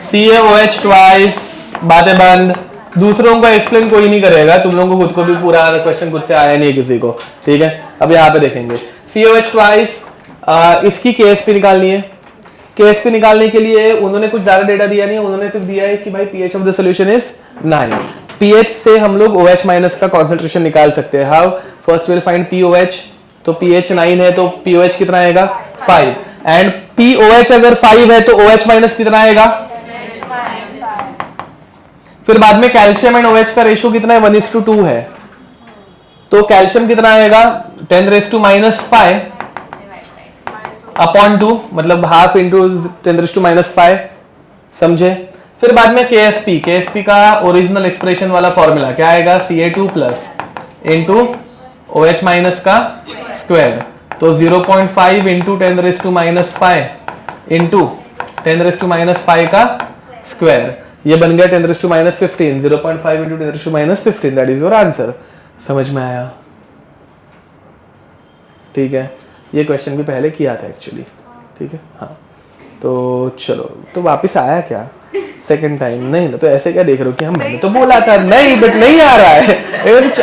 CaOH ट्वाइस, बातें बंद, दूसरों को एक्सप्लेन कोई नहीं करेगा, तुम लोगों को खुद को भी पूरा क्वेश्चन खुद से आया नहीं किसी को, ठीक है। अब यहाँ पे देखेंगे CaOH ट्वाइस, इसकी KSP निकालनी है। KSP निकालने के लिए उन्होंने कुछ ज्यादा डेटा दिया नहीं, उन्होंने सिर्फ दिया है कि भाई pH of the solution is 9। pH से हम लोग OH माइनस का कॉन्सेंट्रेशन निकाल सकते हैं। How? First will find POH, तो pH 9 है तो POH कितना आएगा? 5। एंड POH अगर 5 है तो OH माइनस कितना आएगा? फिर बाद में कैल्शियम एंड OH का रेशियो कितना है? 1:2 है, तो कैल्शियम कितना आएगा? 10⁻⁵ अपॉन 2, मतलब हाफ इंटू 10⁻⁵, समझे। फिर बाद में KSP का ओरिजिनल एक्सप्रेशन वाला फॉर्मूला क्या आएगा? Ca2+ इंटू OH माइनस का स्क्वायर, तो 0.5 इंटू 10⁻⁵ इंटू 10⁻⁵ का स्क्वायर, ये बन गया 10⁻⁻15, 0.5 into 10⁻⁻15, that is your answer. समझ में आया? ठीक है, ये क्वेश्चन भी पहले किया था एक्चुअली। ठीक है, हाँ तो चलो, तो वापस आया क्या सेकंड टाइम? नहीं ना, तो ऐसे क्या देख रहे हो कि हम, मैंने तो बोला था नहीं, बट नहीं आ रहा है।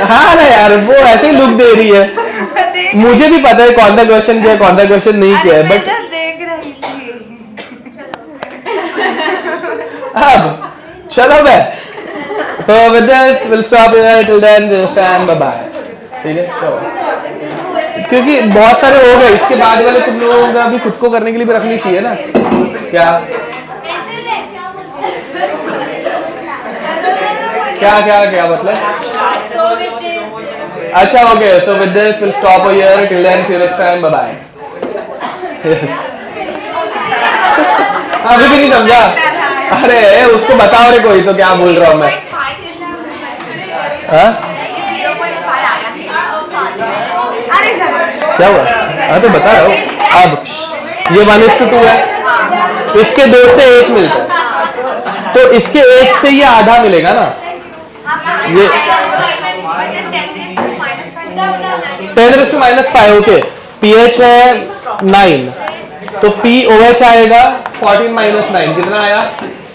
हाँ ना यार, वो ऐसे ही लुक दे रही है। मुझे भी पता है कौन सा क्वेश्चन किया है, कौन सा क्वेश्चन नहीं किया है, बट देख रही थी। अब चलो बे। So with this we'll stop here till then, just and bye bye। ठीक है, चलो, क्योंकि बहुत सारे हो गए, इसके बाद वाले तुम लोगों का भी खुद को करने के लिए भी रखनी चाहिए ना। क्या क्या क्या क्या मतलब? अच्छा okay, so with this will stop here till then, फिर नेक्स्ट टाइम, बाय बाय। अभी भी नहीं समझा? अरे उसको बताओ रे कोई, तो क्या बोल रहा हूँ मैं? हाँ क्या हुआ? हाँ तो बता रहा हूँ। अब ये 1:2 है, इसके 2 से 1 मिलता है, तो इसके 1 से ये आधा मिलेगा ना। ये 10⁻⁵, ओके। pH है 9, तो POH आएगा 14 - 9, कितना आया?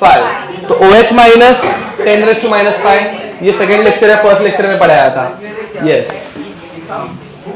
5। तो OH माइनस 10⁻⁵, ये सेकेंड लेक्चर है, फर्स्ट लेक्चर में पढ़ाया था। यस